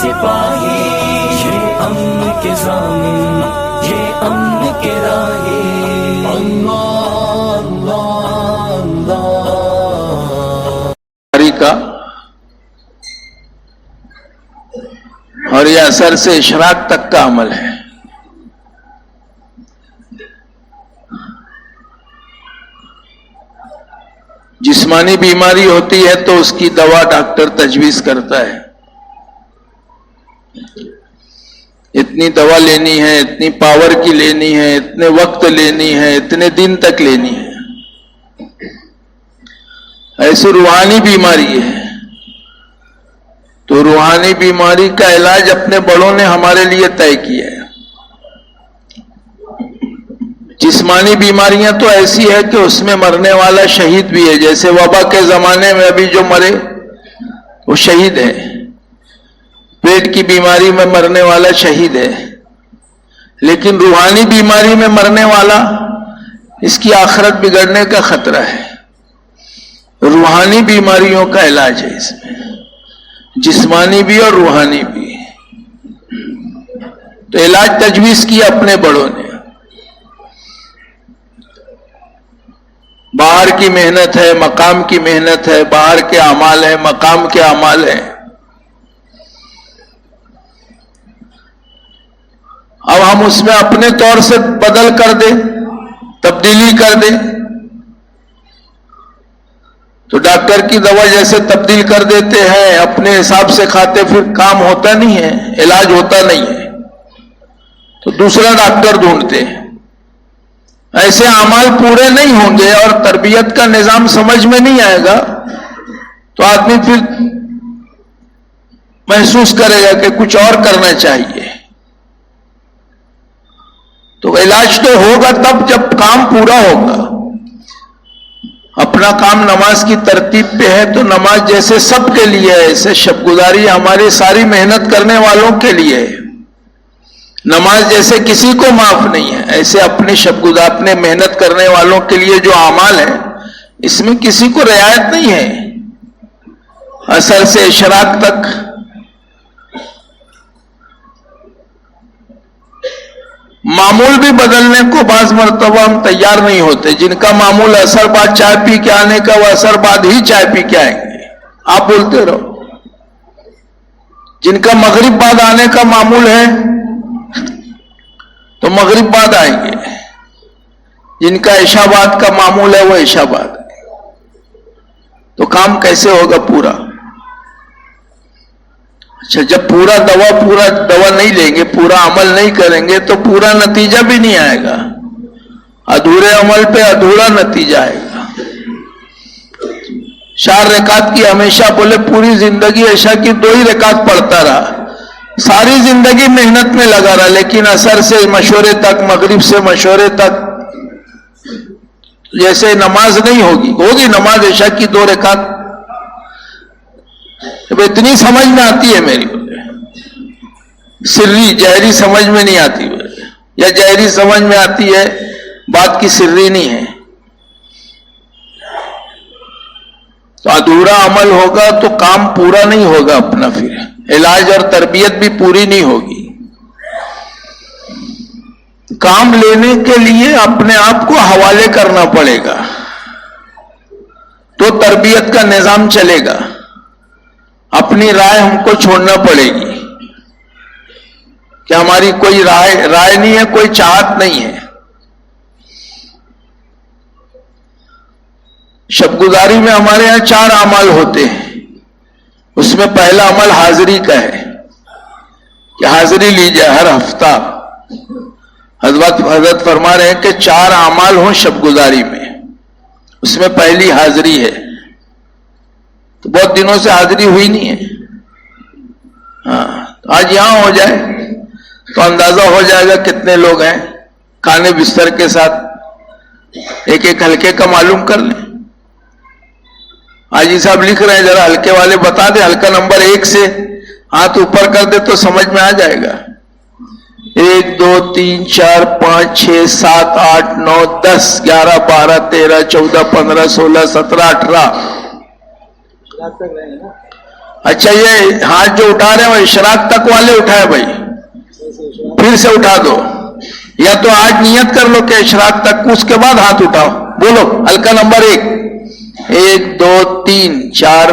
سپاہی، یہ امن کے ضامن، یہ امن کے راہی۔ اللہ اللہ اللہ کا اور یہ اثر سے اشراق تک کا عمل ہے۔ جسمانی بیماری ہوتی ہے تو اس کی دوا ڈاکٹر تجویز کرتا ہے، اتنی دوا لینی ہے، اتنی پاور کی لینی ہے، اتنے وقت لینی ہے، اتنے دن تک لینی ہے۔ ایسی روحانی بیماری ہے تو روحانی بیماری کا علاج اپنے بڑوں نے ہمارے لیے طے کیا ہے۔ جسمانی بیماریاں تو ایسی ہے کہ اس میں مرنے والا شہید بھی ہے، جیسے وبا کے زمانے میں ابھی جو مرے وہ شہید ہے، پیٹ کی بیماری میں مرنے والا شہید ہے، لیکن روحانی بیماری میں مرنے والا اس کی آخرت بگڑنے کا خطرہ ہے۔ روحانی بیماریوں کا علاج ہے اس میں، جسمانی بھی اور روحانی بھی، تو علاج تجویز کیا اپنے بڑوں نے۔ باہر کی محنت ہے، مقام کی محنت ہے، باہر کے اعمال ہیں، مقام کے اعمال ہیں۔ اب ہم اس میں اپنے طور سے بدل کر دیں، تبدیلی کر دیں، تو ڈاکٹر کی دوا جیسے تبدیل کر دیتے ہیں اپنے حساب سے کھاتے، پھر کام ہوتا نہیں ہے، علاج ہوتا نہیں ہے، تو دوسرا ڈاکٹر ڈھونڈتے ہیں۔ ایسے اعمال پورے نہیں ہوں گے اور تربیت کا نظام سمجھ میں نہیں آئے گا تو آدمی پھر محسوس کرے گا کہ کچھ اور کرنا چاہیے۔ تو علاج تو ہوگا تب جب کام پورا ہوگا۔ اپنا کام نماز کی ترتیب پہ ہے تو نماز جیسے سب کے لیے ہے، ایسے شب گزاری ہماری ساری محنت کرنے والوں کے لیے ہے۔ نماز جیسے کسی کو معاف نہیں ہے، ایسے اپنے شب گزار اپنے محنت کرنے والوں کے لیے جو اعمال ہیں اس میں کسی کو رعایت نہیں ہے۔ اثر سے اشراق تک معمول بھی بدلنے کو بعض مرتبہ ہم تیار نہیں ہوتے۔ جن کا معمول اثر بعد چائے پی کے آنے کا، وہ اثر بعد ہی چائے پی کے آئیں گے، آپ بولتے رہو۔ جن کا مغرب بعد آنے کا معمول ہے تو مغرب بعد آئیں گے، جن کا عشاء بعد کا معمول ہے وہ عشاء بعد، تو کام کیسے ہوگا پورا؟ اچھا، جب پورا دوا نہیں لیں گے، پورا عمل نہیں کریں گے تو پورا نتیجہ بھی نہیں آئے گا، ادھورے عمل پہ ادھورا نتیجہ آئے گا۔ 4 رکعت کی ہمیشہ بولے پوری زندگی عشاء کی 2 ہی رکعت پڑھتا رہا، ساری زندگی محنت میں لگا رہا، لیکن اثر سے مشورے تک، مغرب سے مشورے تک جیسے نماز نہیں ہوگی نماز عشاء کی 2 رکعت۔ اب اتنی سمجھ میں آتی ہے میری، سری جہری سمجھ میں نہیں آتی، یا جہری سمجھ میں آتی ہے بات کی سری نہیں ہے۔ تو ادھورا عمل ہوگا تو کام پورا نہیں ہوگا اپنا، پھر علاج اور تربیت بھی پوری نہیں ہوگی۔ کام لینے کے لیے اپنے آپ کو حوالے کرنا پڑے گا تو تربیت کا نظام چلے گا۔ اپنی رائے ہم کو چھوڑنا پڑے گی کہ ہماری کوئی رائے نہیں ہے، کوئی چاہت نہیں ہے۔ شب گزاری میں ہمارے ہاں 4 اعمال ہوتے ہیں، اس میں پہلا عمل حاضری کا ہے کہ حاضری لی جائے ہر ہفتہ۔ حضرت فرما رہے ہیں کہ 4 اعمال ہوں شب گزاری میں، اس میں پہلی حاضری ہے۔ تو بہت دنوں سے حاضری ہوئی نہیں ہے، آج یہاں ہو جائے تو اندازہ ہو جائے گا کتنے لوگ ہیں، کھانے بستر کے ساتھ ایک ہلکے کا معلوم کر لیں۔ حاجی صاحب لکھ رہے ہیں، ذرا ہلکے والے بتا دیں، ہلکا نمبر 1 سے ہاتھ اوپر کر دے تو سمجھ میں آ جائے گا۔ 1 2 3 4 5 6 7 8 9 10 11 12 13 14 15 16 17 18 اچھا یہ ہاتھ جو اٹھا رہے ہیں وہ اشراق تک والے اٹھائے بھائی، پھر سے اٹھا دو، یا تو آج نیت کر لو کہ اشراق تک، اس کے بعد ہاتھ اٹھاؤ، بولو حلقہ نمبر 1، 1 2 3 4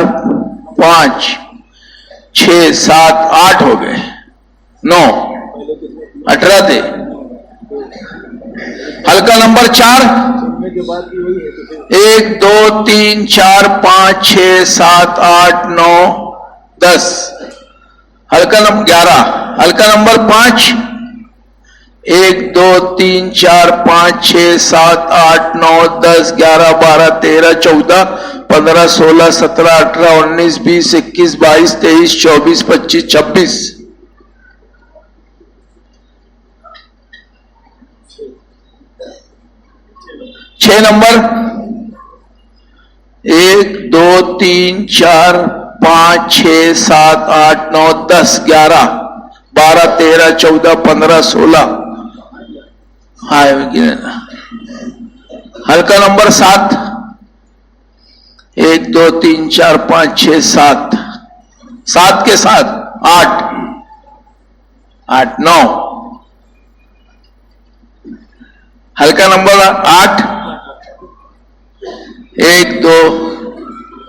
5 6 7 8 ہو گئے، 9 18 تھے۔ حلقہ نمبر 4، 1 2 3 4 5 6 7 8 9 10۔ حلقہ نمبر 11، حلقہ نمبر 5، 1 2 3 4 5 6 7 8 9 10 11 12 13 14 15 16 17 18 19 20 21 22 23 24 25 26۔ 6 نمبر، 1 2 3 4 5 6 7 8 9 10 11 12 13 14 15 16۔ حلقہ نمبر 7، 1 2 3 4 5 6 7، 7 کے ساتھ 8 8 9۔ حلقہ نمبر 8، 1 2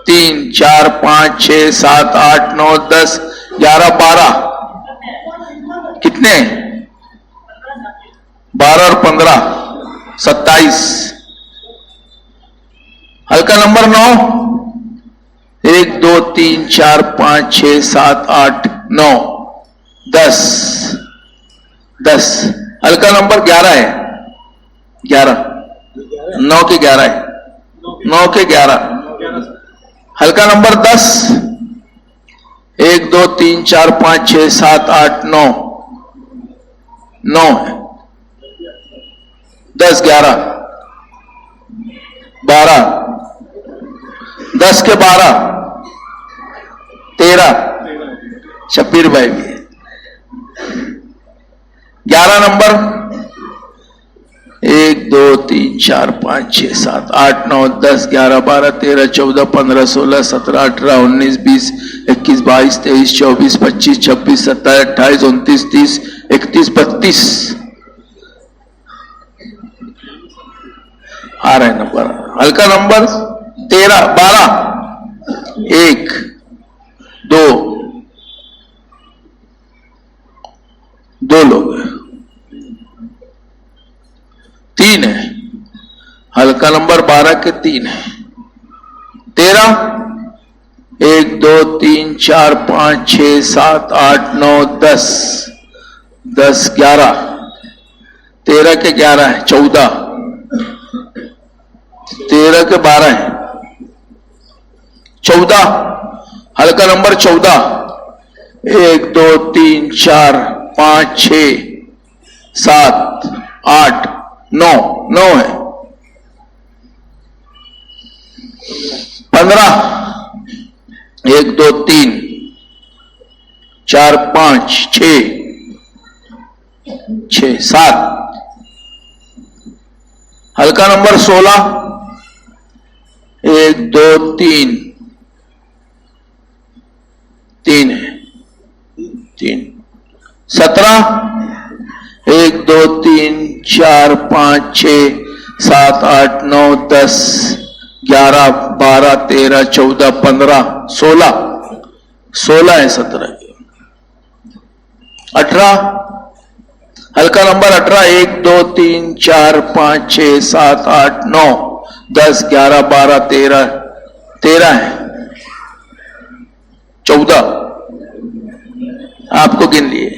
3 4 5 6 7 8 9 10 11 12۔ کتنے؟ 12 اور 15 27۔ حلقہ نمبر 9، 1 2 3 4 5 6 7 8 9 10 10۔ حلقہ نمبر 11 ہے، 11 9 کے 11 ہے، 9 کے 11۔ حلقہ نمبر 10، 1 2 3 4 5 6 7 8 9 9 ہے، 10 11 12۔ 10 کے 12 13۔ شبیر بھائی بھی ہے۔ 11 نمبر، 1 2 3 4 5 6 7 8 9 10 11 12 13 14 15 16 17 18 19 20 21 22 23 24 25 26 27 28 29 30 31 32۔ آ رہے نمبر۔ حلقہ نمبر 13 12، 1 2 2 لوگ ہیں، 3 ہے۔ حلقہ نمبر 12 کے 3 ہے۔ 13، 1 2 3 4 5 6 7 8 9 10 10 11۔ 13 کے 11 ہے، 14۔ 13 کے 12 ہے، 14۔ حلقہ نمبر 14، 1 2 3 4 5 6 7 8 9 9 ہے۔ 15، 1 2 3 4 5 6 6 7۔ حلقہ نمبر 16، 1 2 3 3 ہے، 3۔ 17، 1 2 3 4 5 6 7 8 9 10 11 12 13 14 15 16 16 ہے، 17۔ 18، حلقہ نمبر 18، 1 2 3 4 5 6 7 8 9 10 11 12 13 13 ہے، 14۔ آپ کو گن لیے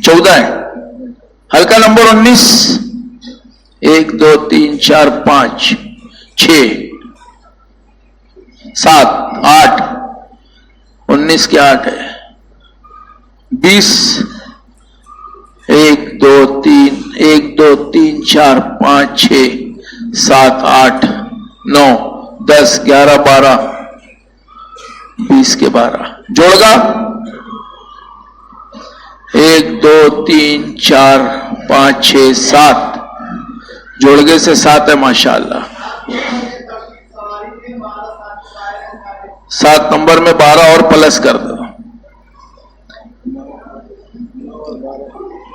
14 ہے۔ حلقہ نمبر 19، 1 2 3 4 5 6 7 8 19 کے 8 ہے، 20۔ 1 2 3 1 2 3 4 5 6 7 8 9 10 11 12 20 کے 12۔ جوڑ گا 1 2 3 4 5 6 7۔ جوڑ گے سے 7 ہے، ماشاءاللہ 7 نمبر میں 12 اور پلس کر دو.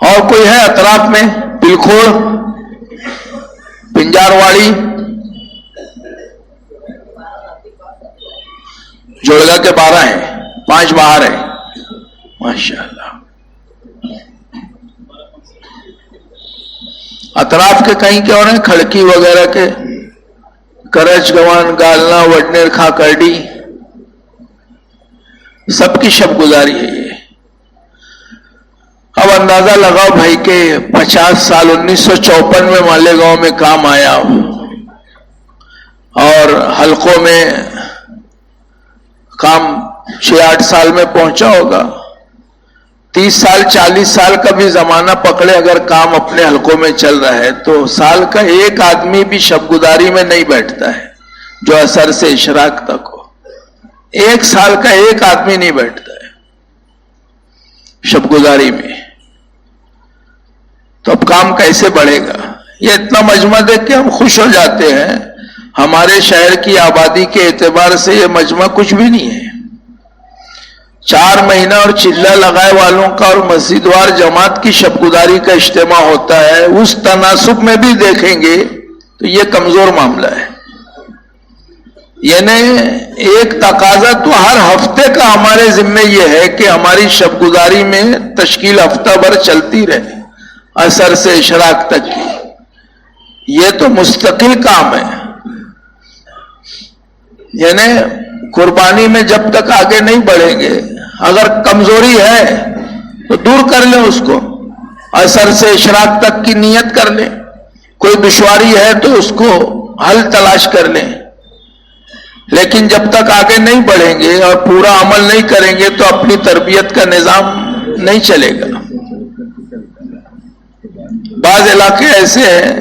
اور کوئی ہے اطراف میں؟ پلکھوڑ، پنجارواڑی، جوڑگا کے 12 ہیں، 5 باہر ہیں. ماشاءاللہ. اطراف کے کہیں کے اور ہیں؟ کھڑکی وغیرہ کے، کرچ، گوان، گالنا، وڈنیر، کھاکرڈی، سب کی شب گزاری ہے یہ. اب اندازہ لگاؤ بھائی کہ 50 سال 1954 میں مالیگاؤں میں کام آیا اور حلقوں میں کام 6-8 سال میں پہنچا ہوگا. 30 سال 40 سال کا بھی زمانہ پکڑے اگر کام اپنے حلقوں میں چل رہا ہے تو سال کا ایک آدمی بھی شب گزاری میں نہیں بیٹھتا ہے جو اثر سے اشراق تک ہو. 1 سال کا ایک آدمی نہیں بیٹھتا ہے شب گزاری میں. تو اب کام کیسے بڑھے گا؟ یہ اتنا مجمع دیکھ کے ہم خوش ہو جاتے ہیں. ہمارے شہر کی آبادی کے اعتبار سے یہ مجمع کچھ بھی نہیں ہے. 4 مہینہ اور چلہ لگائے والوں کا اور مسجد وار جماعت کی شب گزاری کا اجتماع ہوتا ہے. اس تناسب میں بھی دیکھیں گے تو یہ کمزور معاملہ ہے. یعنی ایک تقاضا تو ہر ہفتے کا ہمارے ذمہ یہ ہے کہ ہماری شب گزاری میں تشکیل ہفتہ بھر چلتی رہے اثر سے اشراق تک کی. یہ تو مستقل کام ہے. یعنی قربانی میں جب تک آگے نہیں بڑھیں گے، اگر کمزوری ہے تو دور کر لیں اس کو، اثر سے اشراق تک کی نیت کر لیں. کوئی دشواری ہے تو اس کو حل تلاش کر لیں. لیکن جب تک آگے نہیں بڑھیں گے اور پورا عمل نہیں کریں گے تو اپنی تربیت کا نظام نہیں چلے گا. بعض علاقے ایسے ہیں،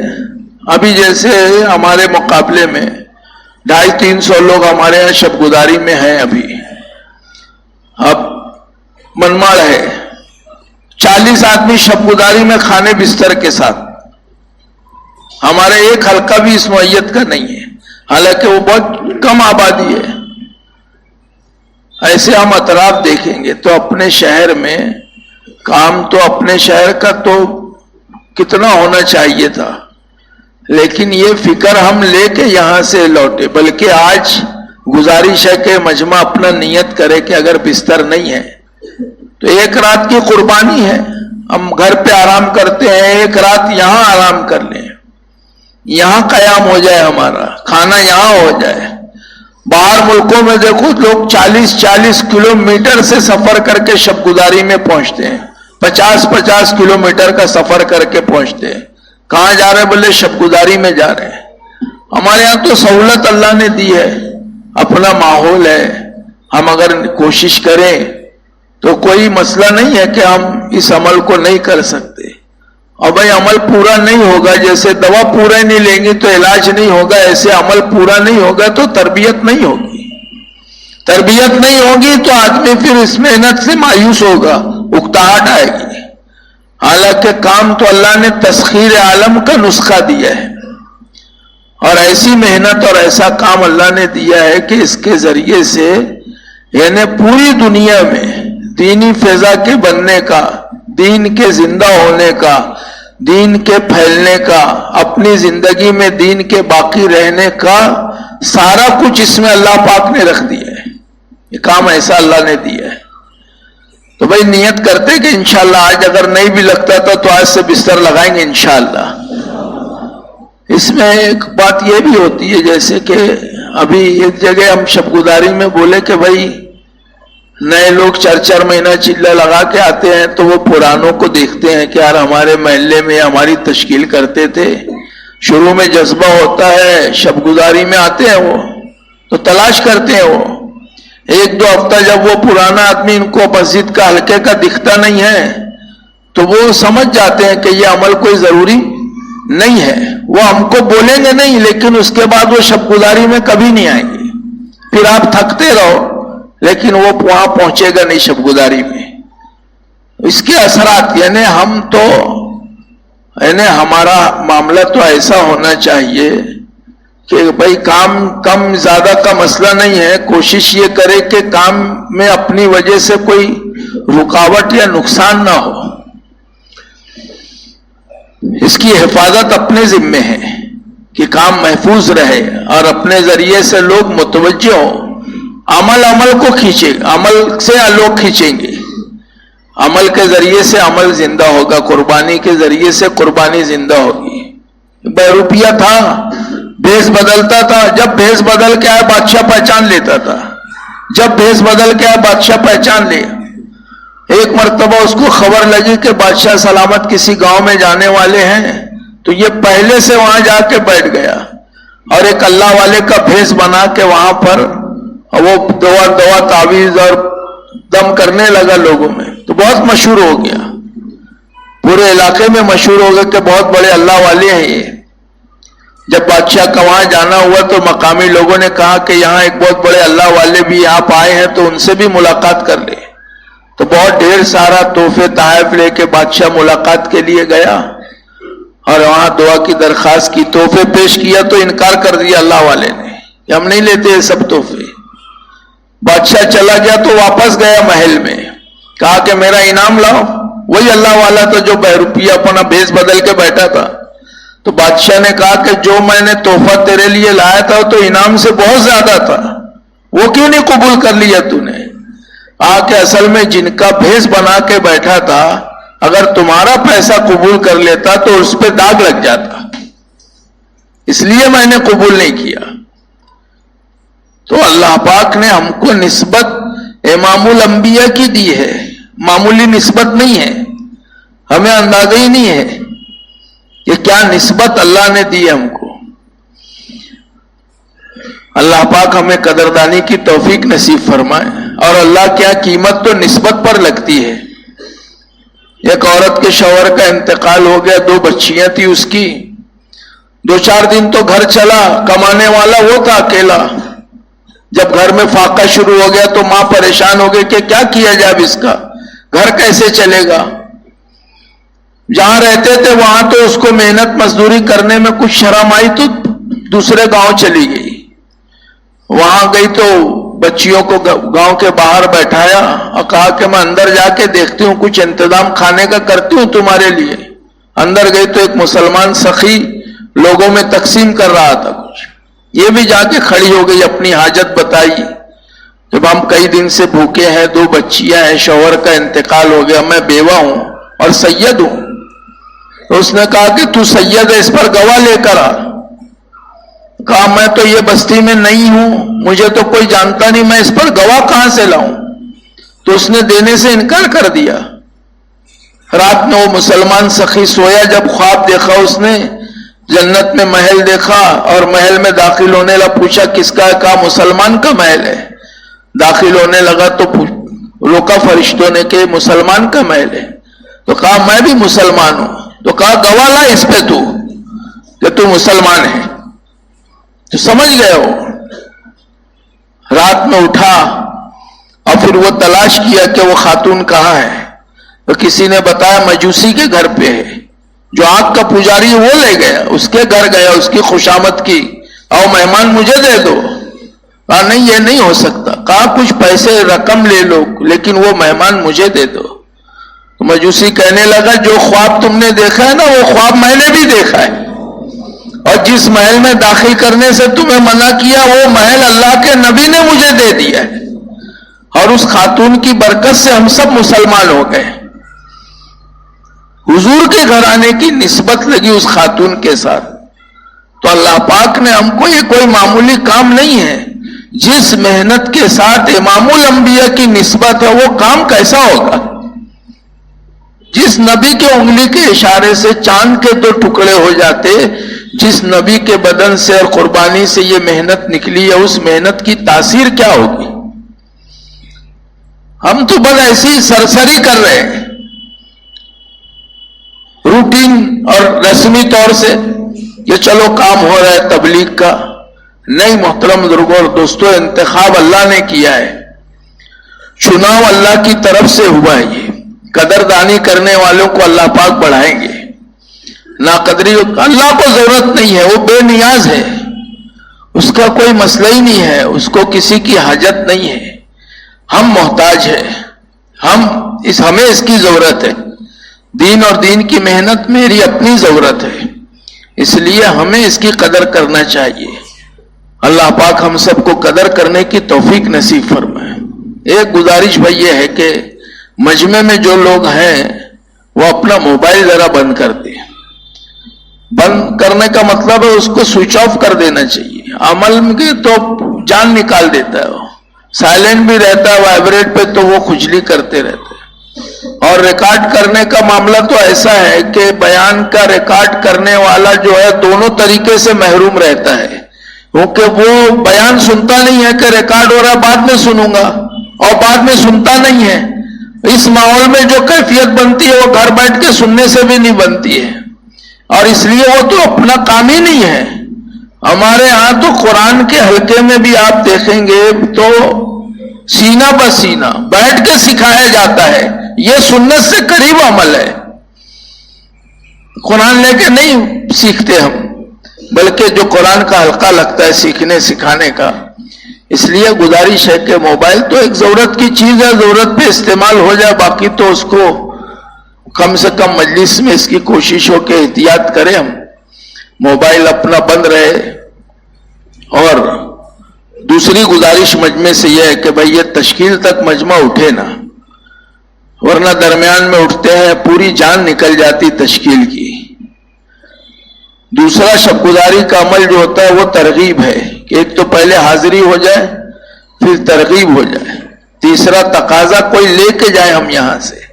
ابھی جیسے ہمارے مقابلے میں 250-300 لوگ ہمارے یہاں شب گزاری میں ہیں. ابھی اب منماڑ ہے، 40 آدمی شب گزاری میں کھانے بستر کے ساتھ. ہمارے ایک حلقہ بھی اس نوعیت کا نہیں ہے، حالانکہ وہ بہت کم آبادی ہے. ایسے ہم اطراف دیکھیں گے تو اپنے شہر میں کام تو اپنے شہر کا تو کتنا ہونا چاہیے تھا، لیکن یہ فکر ہم لے کے یہاں سے لوٹے. بلکہ آج گزارش ہے کہ مجمع اپنا نیت کرے کہ اگر بستر نہیں ہے تو 1 رات کی قربانی ہے. ہم گھر پہ آرام کرتے ہیں، 1 رات یہاں آرام کر لیں، یہاں قیام ہو جائے، ہمارا کھانا یہاں ہو جائے. باہر ملکوں میں دیکھو لوگ 40-40 کلومیٹر سے سفر کر کے شب گزاری میں پہنچتے ہیں، 50-50 کلومیٹر کا سفر کر کے پہنچتے ہیں. کہاں جا رہے؟ بولے شب گزاری میں جا رہے ہیں. ہمارے یہاں تو سہولت اللہ نے دی ہے، اپنا ماحول ہے. ہم اگر کوشش کریں تو کوئی مسئلہ نہیں ہے کہ ہم اس عمل کو نہیں کر سکتے. اور بھائی عمل پورا نہیں ہوگا، جیسے دوا پورا نہیں لیں گے تو علاج نہیں ہوگا، ایسے عمل پورا نہیں ہوگا تو تربیت نہیں ہوگی. تربیت نہیں ہوگی تو آدمی پھر اس محنت سے مایوس ہوگا، اکتاہٹ آئے گی. حالانکہ کام تو اللہ نے تسخیر عالم کا نسخہ دیا ہے، اور ایسی محنت اور ایسا کام اللہ نے دیا ہے کہ اس کے ذریعے سے یعنی پوری دنیا میں دینی فضا کے بننے کا، دین کے زندہ ہونے کا، دین کے پھیلنے کا، اپنی زندگی میں دین کے باقی رہنے کا سارا کچھ اس میں اللہ پاک نے رکھ دیا ہے. یہ کام ایسا اللہ نے دیا ہے. تو بھائی نیت کرتے کہ انشاءاللہ آج اگر نہیں بھی لگتا تھا تو آج سے بستر لگائیں گے انشاءاللہ. اس میں ایک بات یہ بھی ہوتی ہے، جیسے کہ ابھی ایک جگہ ہم شب گزاری میں بولے کہ بھائی نئے لوگ 4-4 مہینہ چلہ لگا کے آتے ہیں تو وہ پرانوں کو دیکھتے ہیں کہ یار ہمارے محلے میں ہماری تشکیل کرتے تھے. شروع میں جذبہ ہوتا ہے، شب گزاری میں آتے ہیں وہ تو تلاش کرتے ہیں. وہ 1-2 ہفتہ جب وہ پرانا آدمی ان کو مسجد کا حلقے کا دکھتا نہیں ہے تو وہ سمجھ جاتے ہیں کہ یہ عمل کوئی ضروری نہیں ہے. وہ ہم کو بولیں گے نہیں، لیکن اس کے بعد وہ شب گزاری میں کبھی نہیں آئیں گے. پھر آپ تھکتے رہو لیکن وہ وہاں پہنچے گا نہیں شب گزاری میں. اس کے اثرات یعنی ہم تو ہمارا معاملہ تو ایسا ہونا چاہیے کہ بھائی کام کم زیادہ کا مسئلہ نہیں ہے، کوشش یہ کرے کہ کام میں اپنی وجہ سے کوئی رکاوٹ یا نقصان نہ ہو، اس کی حفاظت اپنے ذمے ہے کہ کام محفوظ رہے اور اپنے ذریعے سے لوگ متوجہ ہوں، عمل کو کھینچے، عمل سے لوگ کھینچیں گے، عمل کے ذریعے سے عمل زندہ ہوگا، قربانی کے ذریعے سے قربانی زندہ ہوگی۔ بہروپیہ تھا، بھیس بدلتا تھا، جب بھیس بدل کے آئے بادشاہ پہچان لیتا تھا، جب بھیس بدل کے آئے بادشاہ پہچان لے۔ ایک مرتبہ اس کو خبر لگی کہ بادشاہ سلامت کسی گاؤں میں جانے والے ہیں، تو یہ پہلے سے وہاں جا کے بیٹھ گیا اور ایک اللہ والے کا بھیس بنا کے وہاں پر وہ دوا تعویذ اور دم کرنے لگا لوگوں میں، تو بہت مشہور ہو گیا، پورے علاقے میں مشہور ہو گیا کہ بہت بڑے اللہ والے ہیں یہ۔ جب بادشاہ کا وہاں جانا ہوا تو مقامی لوگوں نے کہا کہ یہاں ایک بہت بڑے اللہ والے بھی آپ آئے ہیں تو ان سے بھی ملاقات کر لے، تو بہت ڈھیر سارا تحفے تحائف لے کے بادشاہ ملاقات کے لیے گیا اور وہاں دعا کی درخواست کی، تحفے پیش کیا تو انکار کر دیا اللہ والے نے کہ ہم نہیں لیتے یہ سب تحفے۔ بادشاہ چلا گیا تو واپس گیا محل میں، کہا کہ میرا انعام لاؤ، وہی اللہ والا تو جو بہروپیہ اپنا بھیس بدل کے بیٹھا تھا۔ تو بادشاہ نے کہا کہ جو میں نے تحفہ تیرے لیے لایا تھا تو انعام سے بہت زیادہ تھا، وہ کیوں نہیں قبول کر لیا تو نے؟ کہ اصل میں جن کا بھیس بنا کے بیٹھا تھا اگر تمہارا پیسہ قبول کر لیتا تو اس پہ داغ لگ جاتا، اس لیے میں نے قبول نہیں کیا۔ تو اللہ پاک نے ہم کو نسبت امام الانبیاء کی دی ہے، معمولی نسبت نہیں ہے، ہمیں اندازہ ہی نہیں ہے کہ کیا نسبت اللہ نے دی ہم کو۔ اللہ پاک ہمیں قدردانی کی توفیق نصیب فرمائے۔ اور اللہ کیا قیمت تو نسبت پر لگتی ہے۔ ایک عورت کے شوہر کا انتقال ہو گیا، 2 بچیاں تھی اس کی، 2-4 دن تو گھر چلا، کمانے والا وہ تھا اکیلا۔ جب گھر میں فاقہ شروع ہو گیا تو ماں پریشان ہو گئی کہ کیا کیا جائے اب اس کا، گھر کیسے چلے گا۔ جہاں رہتے تھے وہاں تو اس کو محنت مزدوری کرنے میں کچھ شرم آئی تو دوسرے گاؤں چلی گئی۔ وہاں گئی تو بچیوں کو گاؤں کے باہر بیٹھایا اور کہا کہ میں اندر جا کے دیکھتی ہوں، کچھ انتظام کھانے کا کرتی ہوں تمہارے لیے۔ اندر گئی تو ایک مسلمان سخی لوگوں میں تقسیم کر رہا تھا کچھ، یہ بھی جا کے کھڑی ہو گئی، اپنی حاجت بتائی۔ جب ہم کئی دن سے بھوکے ہیں، 2 بچیاں ہیں، شوہر کا انتقال ہو گیا، میں بیوہ ہوں اور سید ہوں۔ تو اس نے کہا کہ تو سید ہے، اس پر گواہ لے کر آ۔ کہا میں تو یہ بستی میں نہیں ہوں، مجھے تو کوئی جانتا نہیں، میں اس پر گواہ کہاں سے لاؤں؟ تو اس نے دینے سے انکار کر دیا۔ رات میں وہ مسلمان سخی سویا، جب خواب دیکھا اس نے، جنت میں محل دیکھا اور محل میں داخل ہونے لگا، پوچھا کس کا ہے؟ کہا مسلمان کا محل ہے۔ داخل ہونے لگا تو روکا فرشتوں نے کہ مسلمان کا محل ہے۔ تو کہا میں بھی مسلمان ہوں۔ تو کہا گواہ لا اس پہ تو کہ تو مسلمان ہے۔ تو سمجھ گئے ہو۔ رات میں اٹھا اور پھر وہ تلاش کیا کہ وہ خاتون کہاں ہے، تو کسی نے بتایا مجوسی کے گھر پہ ہے، جو آگ کا پجاری وہ لے گیا، اس کے گھر گیا، اس کی خوشامد کی، اور مہمان مجھے دے دو۔ کہا نہیں یہ نہیں ہو سکتا۔ کہا کچھ پیسے رقم لے لو لیکن وہ مہمان مجھے دے دو۔ تو مجوسی کہنے لگا جو خواب تم نے دیکھا ہے نا وہ خواب میں نے بھی دیکھا ہے، اور جس محل میں داخل کرنے سے تمہیں منع کیا وہ محل اللہ کے نبی نے مجھے دے دیا ہے، اور اس خاتون کی برکت سے ہم سب مسلمان ہو گئے۔ حضور کے گھرانے کی نسبت لگی اس خاتون کے ساتھ۔ تو اللہ پاک نے ہم کو، یہ کوئی معمولی کام نہیں ہے، جس محنت کے ساتھ امام الانبیاء کی نسبت ہے وہ کام کیسا ہوگا؟ جس نبی کے انگلی کے اشارے سے چاند کے 2 ٹکڑے ہو جاتے، جس نبی کے بدن سے اور قربانی سے یہ محنت نکلی ہے، اس محنت کی تاثیر کیا ہوگی؟ ہم تو بس ایسی سرسری کر رہے ہیں روٹین اور رسمی طور سے، یہ چلو کام ہو رہا ہے تبلیغ کا۔ نہیں محترم بزرگوں اور دوستوں، انتخاب اللہ نے کیا ہے، چناؤ اللہ کی طرف سے ہوا ہے۔ یہ قدردانی کرنے والوں کو اللہ پاک بڑھائیں گے، ناقدری اللہ کو ضرورت نہیں ہے، وہ بے نیاز ہے، اس کا کوئی مسئلہ ہی نہیں ہے، اس کو کسی کی حاجت نہیں ہے. ہم محتاج ہیں، ہمیں اس کی ضرورت ہے. دین اور دین کی محنت میری اپنی ضرورت ہے، اس لیے ہمیں اس کی قدر کرنا چاہیے. اللہ پاک ہم سب کو قدر کرنے کی توفیق نصیب فرمائے. ایک گزارش بھائی یہ ہے کہ مجمع میں جو لوگ ہیں وہ اپنا موبائل ذرا بند کر دیں. بند کرنے کا مطلب ہے اس کو سوئچ آف کر دینا چاہیے. عمل میں تو جان نکال دیتا ہے، وہ سائلنٹ بھی رہتا ہے وائبریٹ پہ تو وہ کھجلی کرتے رہتے ہیں. اور ریکارڈ کرنے کا معاملہ تو ایسا ہے کہ بیان کا ریکارڈ کرنے والا جو ہے دونوں طریقے سے محروم رہتا ہے، کیونکہ وہ بیان سنتا نہیں ہے کہ ریکارڈ ہو رہا ہے بعد میں سنوں گا، اور بعد میں سنتا نہیں ہے. اس ماحول میں جو کیفیت بنتی ہے وہ گھر بیٹھ کے سننے سے بھی نہیں بنتی ہے، اور اس لیے وہ تو اپنا کام ہی نہیں ہے. ہمارے ہاں تو قرآن کے حلقے میں بھی آپ دیکھیں گے تو سینہ بسینہ بیٹھ کے سکھایا جاتا ہے. یہ سنت سے قریب عمل ہے. قرآن لے کے نہیں سیکھتے ہم، بلکہ جو قرآن کا حلقہ لگتا ہے سیکھنے سکھانے کا. اس لیے گزارش ہے کہ موبائل تو ایک ضرورت کی چیز ہے، ضرورت پہ استعمال ہو جائے، باقی تو اس کو کم سے کم مجلس میں اس کی کوشش ہو کہ احتیاط کریں ہم. موبائل اپنا بند رہے. اور دوسری گزارش مجمع سے یہ ہے کہ بھئی یہ تشکیل تک مجمع اٹھے نا، ورنہ درمیان میں اٹھتے ہیں پوری جان نکل جاتی تشکیل کی. دوسرا شب گزاری کا عمل جو ہوتا ہے وہ ترغیب ہے کہ ایک تو پہلے حاضری ہو جائے پھر ترغیب ہو جائے. تیسرا تقاضا کوئی لے کے جائے ہم یہاں سے.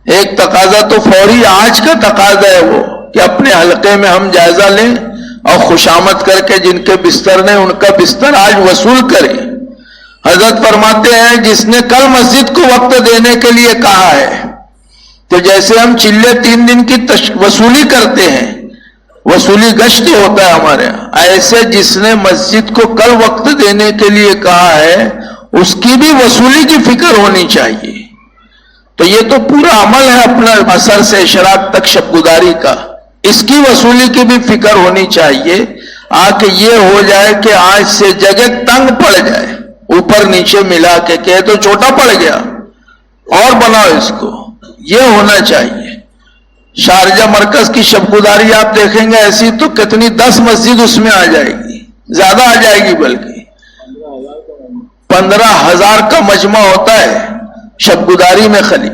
ایک تقاضا تو فوری آج کا تقاضا ہے وہ کہ اپنے حلقے میں ہم جائزہ لیں اور خوشامد کر کے جن کے بستر نے ان کا بستر آج وصول کریں. حضرت فرماتے ہیں جس نے کل مسجد کو وقت دینے کے لیے کہا ہے تو جیسے ہم چلے 3 دن کی وصولی کرتے ہیں، وصولی گشت ہوتا ہے ہمارے یہاں، ایسے جس نے مسجد کو کل وقت دینے کے لیے کہا ہے اس کی بھی وصولی کی فکر ہونی چاہیے. تو یہ تو پورا عمل ہے اپنا عصر سے اشراق تک شب گزاری کا، اس کی وصولی کی بھی فکر ہونی چاہیے. آ کے یہ ہو جائے کہ آج سے جگہ تنگ پڑ جائے، اوپر نیچے ملا کے کہ تو چھوٹا پڑ گیا اور بناؤ اس کو، یہ ہونا چاہیے. شارجہ مرکز کی شب گزاری آپ دیکھیں گے ایسی تو کتنی 10 مسجد اس میں آ جائے گی، زیادہ آ جائے گی، بلکہ 15,000 کا مجمع ہوتا ہے شب گزاری میں. خالی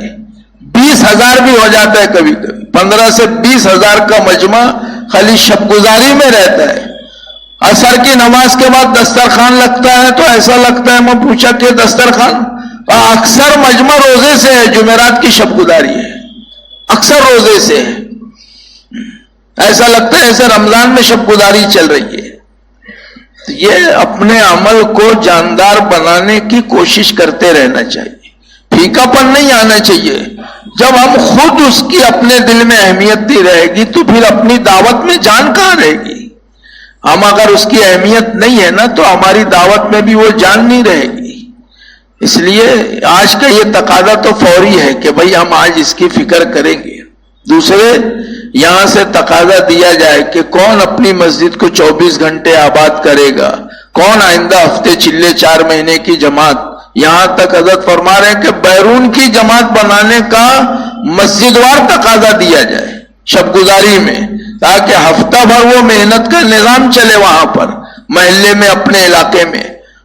20,000 بھی ہو جاتا ہے کبھی کبھی. 15 سے 20,000 کا مجمع خالی شب گزاری میں رہتا ہے. عصر کی نماز کے بعد دسترخوان لگتا ہے تو ایسا لگتا ہے، میں پوچھا کہ دسترخوان، اکثر مجمع روزے سے ہے، جمعرات کی شب گزاری ہے، اکثر روزے سے ہے. ایسا لگتا ہے ایسے رمضان میں شب گزاری چل رہی ہے. تو یہ اپنے عمل کو جاندار بنانے کی کوشش کرتے رہنا چاہیے، پھیکا پن نہیں آنا چاہیے. جب ہم خود اس کی اپنے دل میں اہمیت نہیں رہے گی تو پھر اپنی دعوت میں جان کہاں رہے گی. ہم اگر اس کی اہمیت نہیں ہے نا تو ہماری دعوت میں بھی وہ جان نہیں رہے گی. اس لیے آج کا یہ تقاضا تو فوری ہے کہ بھئی ہم آج اس کی فکر کریں گے. دوسرے یہاں سے تقاضا دیا جائے کہ کون اپنی مسجد کو 24 گھنٹے آباد کرے گا، کون آئندہ ہفتے چلے 4 مہینے کی جماعت. یہاں تک حضرت فرما رہے ہیں کہ بیرون کی جماعت بنانے کا مسجد وار تقاضا دیا جائے شب گزاری میں، تاکہ ہفتہ بھر وہ محنت کا نظام چلے وہاں پر محلے میں اپنے علاقے میں،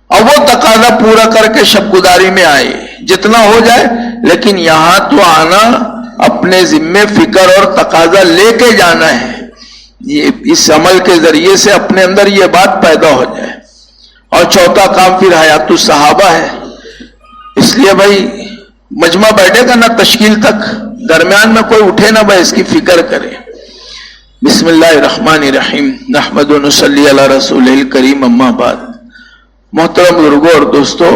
اور وہ تقاضا پورا کر کے شب گزاری میں آئے جتنا ہو جائے. لیکن یہاں تو آنا اپنے ذمے فکر اور تقاضا لے کے جانا ہے. یہ اس عمل کے ذریعے سے اپنے اندر یہ بات پیدا ہو جائے. اور چوتھا کام پھر حیات الصحابہ ہے. اس لیے بھائی مجمع بیٹھے گا نا تشکیل تک، درمیان میں کوئی اٹھے نہ بھائی اس کی فکر کرے. بسم اللہ الرحمن الرحیم، نحمد و نصلی علی رسول الکریم، اما بعد. محترم بزرگوں اور دوستو،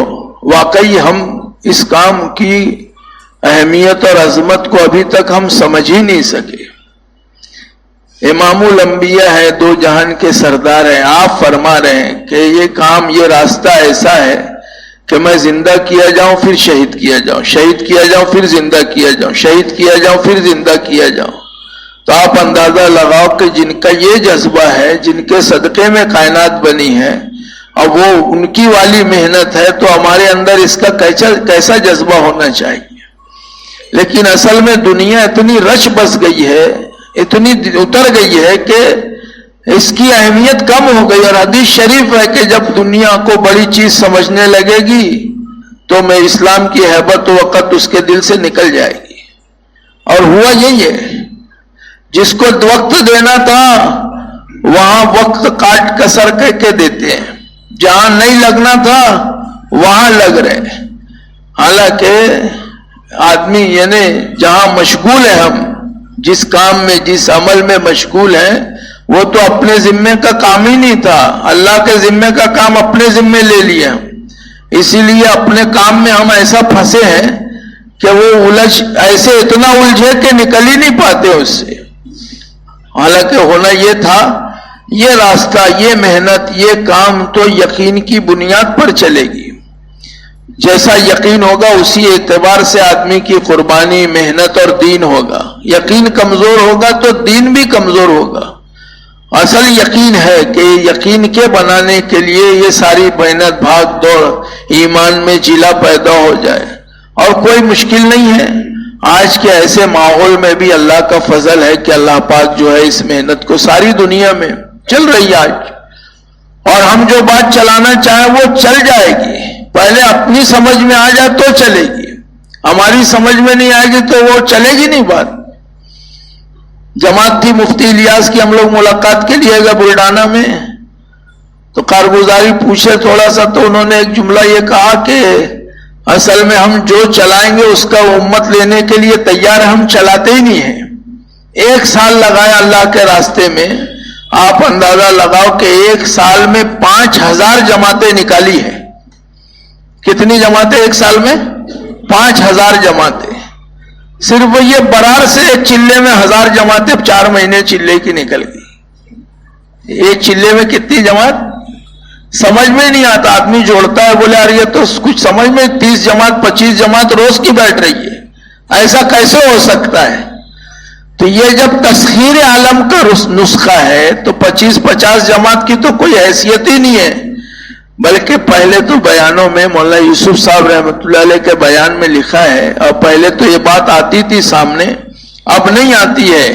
واقعی ہم اس کام کی اہمیت اور عظمت کو ابھی تک ہم سمجھ ہی نہیں سکے. امام الانبیاء ہے، 2 جہان کے سردار ہیں. آپ فرما رہے ہیں کہ یہ کام، یہ راستہ ایسا ہے کہ میں زندہ کیا جاؤں پھر شہید کیا جاؤں، شہید کیا جاؤں پھر زندہ کیا جاؤں، شہید کیا جاؤں پھر زندہ کیا جاؤں. تو آپ اندازہ لگاؤ کہ جن کا یہ جذبہ ہے، جن کے صدقے میں کائنات بنی ہے، اور وہ ان کی والی محنت ہے، تو ہمارے اندر اس کا کیسا جذبہ ہونا چاہیے. لیکن اصل میں دنیا اتنی رچ بس گئی ہے، اتنی اتر گئی ہے کہ اس کی اہمیت کم ہو گئی. اور حدیث شریف ہے کہ جب دنیا کو بڑی چیز سمجھنے لگے گی تو میں اسلام کی ہیبت و وقت اس کے دل سے نکل جائے گی. اور ہوا یہی ہے، جس کو وقت دینا تھا وہاں وقت کاٹ کسر کے دیتے ہیں، جہاں نہیں لگنا تھا وہاں لگ رہے. حالانکہ آدمی یعنی جہاں مشغول ہے، ہم جس کام میں جس عمل میں مشغول ہیں وہ تو اپنے ذمے کا کام ہی نہیں تھا، اللہ کے ذمے کا کام اپنے ذمے لے لیا. اسی لیے اپنے کام میں ہم ایسا پھنسے ہیں کہ وہ ایسے اتنا الجھے کہ نکل ہی نہیں پاتے اس سے. حالانکہ ہونا یہ تھا، یہ راستہ، یہ محنت، یہ کام تو یقین کی بنیاد پر چلے گی. جیسا یقین ہوگا اسی اعتبار سے آدمی کی قربانی، محنت اور دین ہوگا. یقین کمزور ہوگا تو دین بھی کمزور ہوگا. اصل یقین ہے کہ یقین کے بنانے کے لیے یہ ساری محنت، بھاگ دوڑ، ایمان میں جلا پیدا ہو جائے، اور کوئی مشکل نہیں ہے. آج کے ایسے ماحول میں بھی اللہ کا فضل ہے کہ اللہ پاک جو ہے اس محنت کو ساری دنیا میں چل رہی ہے آج، اور ہم جو بات چلانا چاہیں وہ چل جائے گی. پہلے اپنی سمجھ میں آ جائے تو چلے گی، ہماری سمجھ میں نہیں آئے گی تو وہ چلے گی نہیں بات. جماعت تھی مفتی الیاس کی، ہم لوگ ملاقات کے لیے گئے بلڈانا میں، تو کارگزاری پوچھے تھوڑا سا، تو انہوں نے ایک جملہ یہ کہا کہ اصل میں ہم جو چلائیں گے اس کا امت لینے کے لیے تیار ہے، ہم چلاتے ہی نہیں ہیں. 1 سال لگایا اللہ کے راستے میں. آپ اندازہ لگاؤ کہ 1 سال میں 5000 جماعتیں نکالی ہیں. کتنی جماعتیں 1 سال میں؟ 5000 جماعتیں. صرف یہ برار سے ایک چلے میں 1000 جماعتیں 4 مہینے چلے کی نکل گئی. ایک چلے میں کتنی جماعت؟ سمجھ میں نہیں آتا. آدمی جوڑتا ہے، بولے یار یہ تو کچھ سمجھ میں 30 جماعت 25 جماعت روز کی بیٹھ رہی ہے، ایسا کیسے ہو سکتا ہے؟ تو یہ جب تسخیر عالم کا نسخہ ہے تو 25-50 جماعت کی تو کوئی حیثیت ہی نہیں ہے. بلکہ پہلے تو بیانوں میں مولانا یوسف صاحب رحمۃ اللہ علیہ کے بیان میں لکھا ہے، اور پہلے تو یہ بات آتی تھی سامنے، اب نہیں آتی ہے.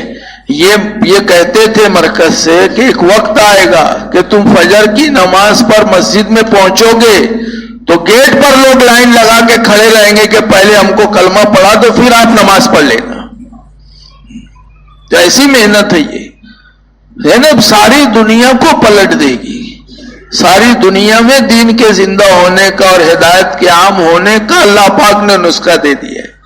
یہ کہتے تھے مرکز سے کہ ایک وقت آئے گا کہ تم فجر کی نماز پر مسجد میں پہنچو گے تو گیٹ پر لوگ لائن لگا کے کھڑے رہیں گے کہ پہلے ہم کو کلمہ پڑھا دو پھر آپ نماز پڑھ لینا. تو ایسی محنت ہے یہ، ساری دنیا کو پلٹ دے گی. ساری دنیا میں دین کے زندہ ہونے کا اور ہدایت کے عام ہونے کا اللہ پاک نے نسخہ دے دیا ہے.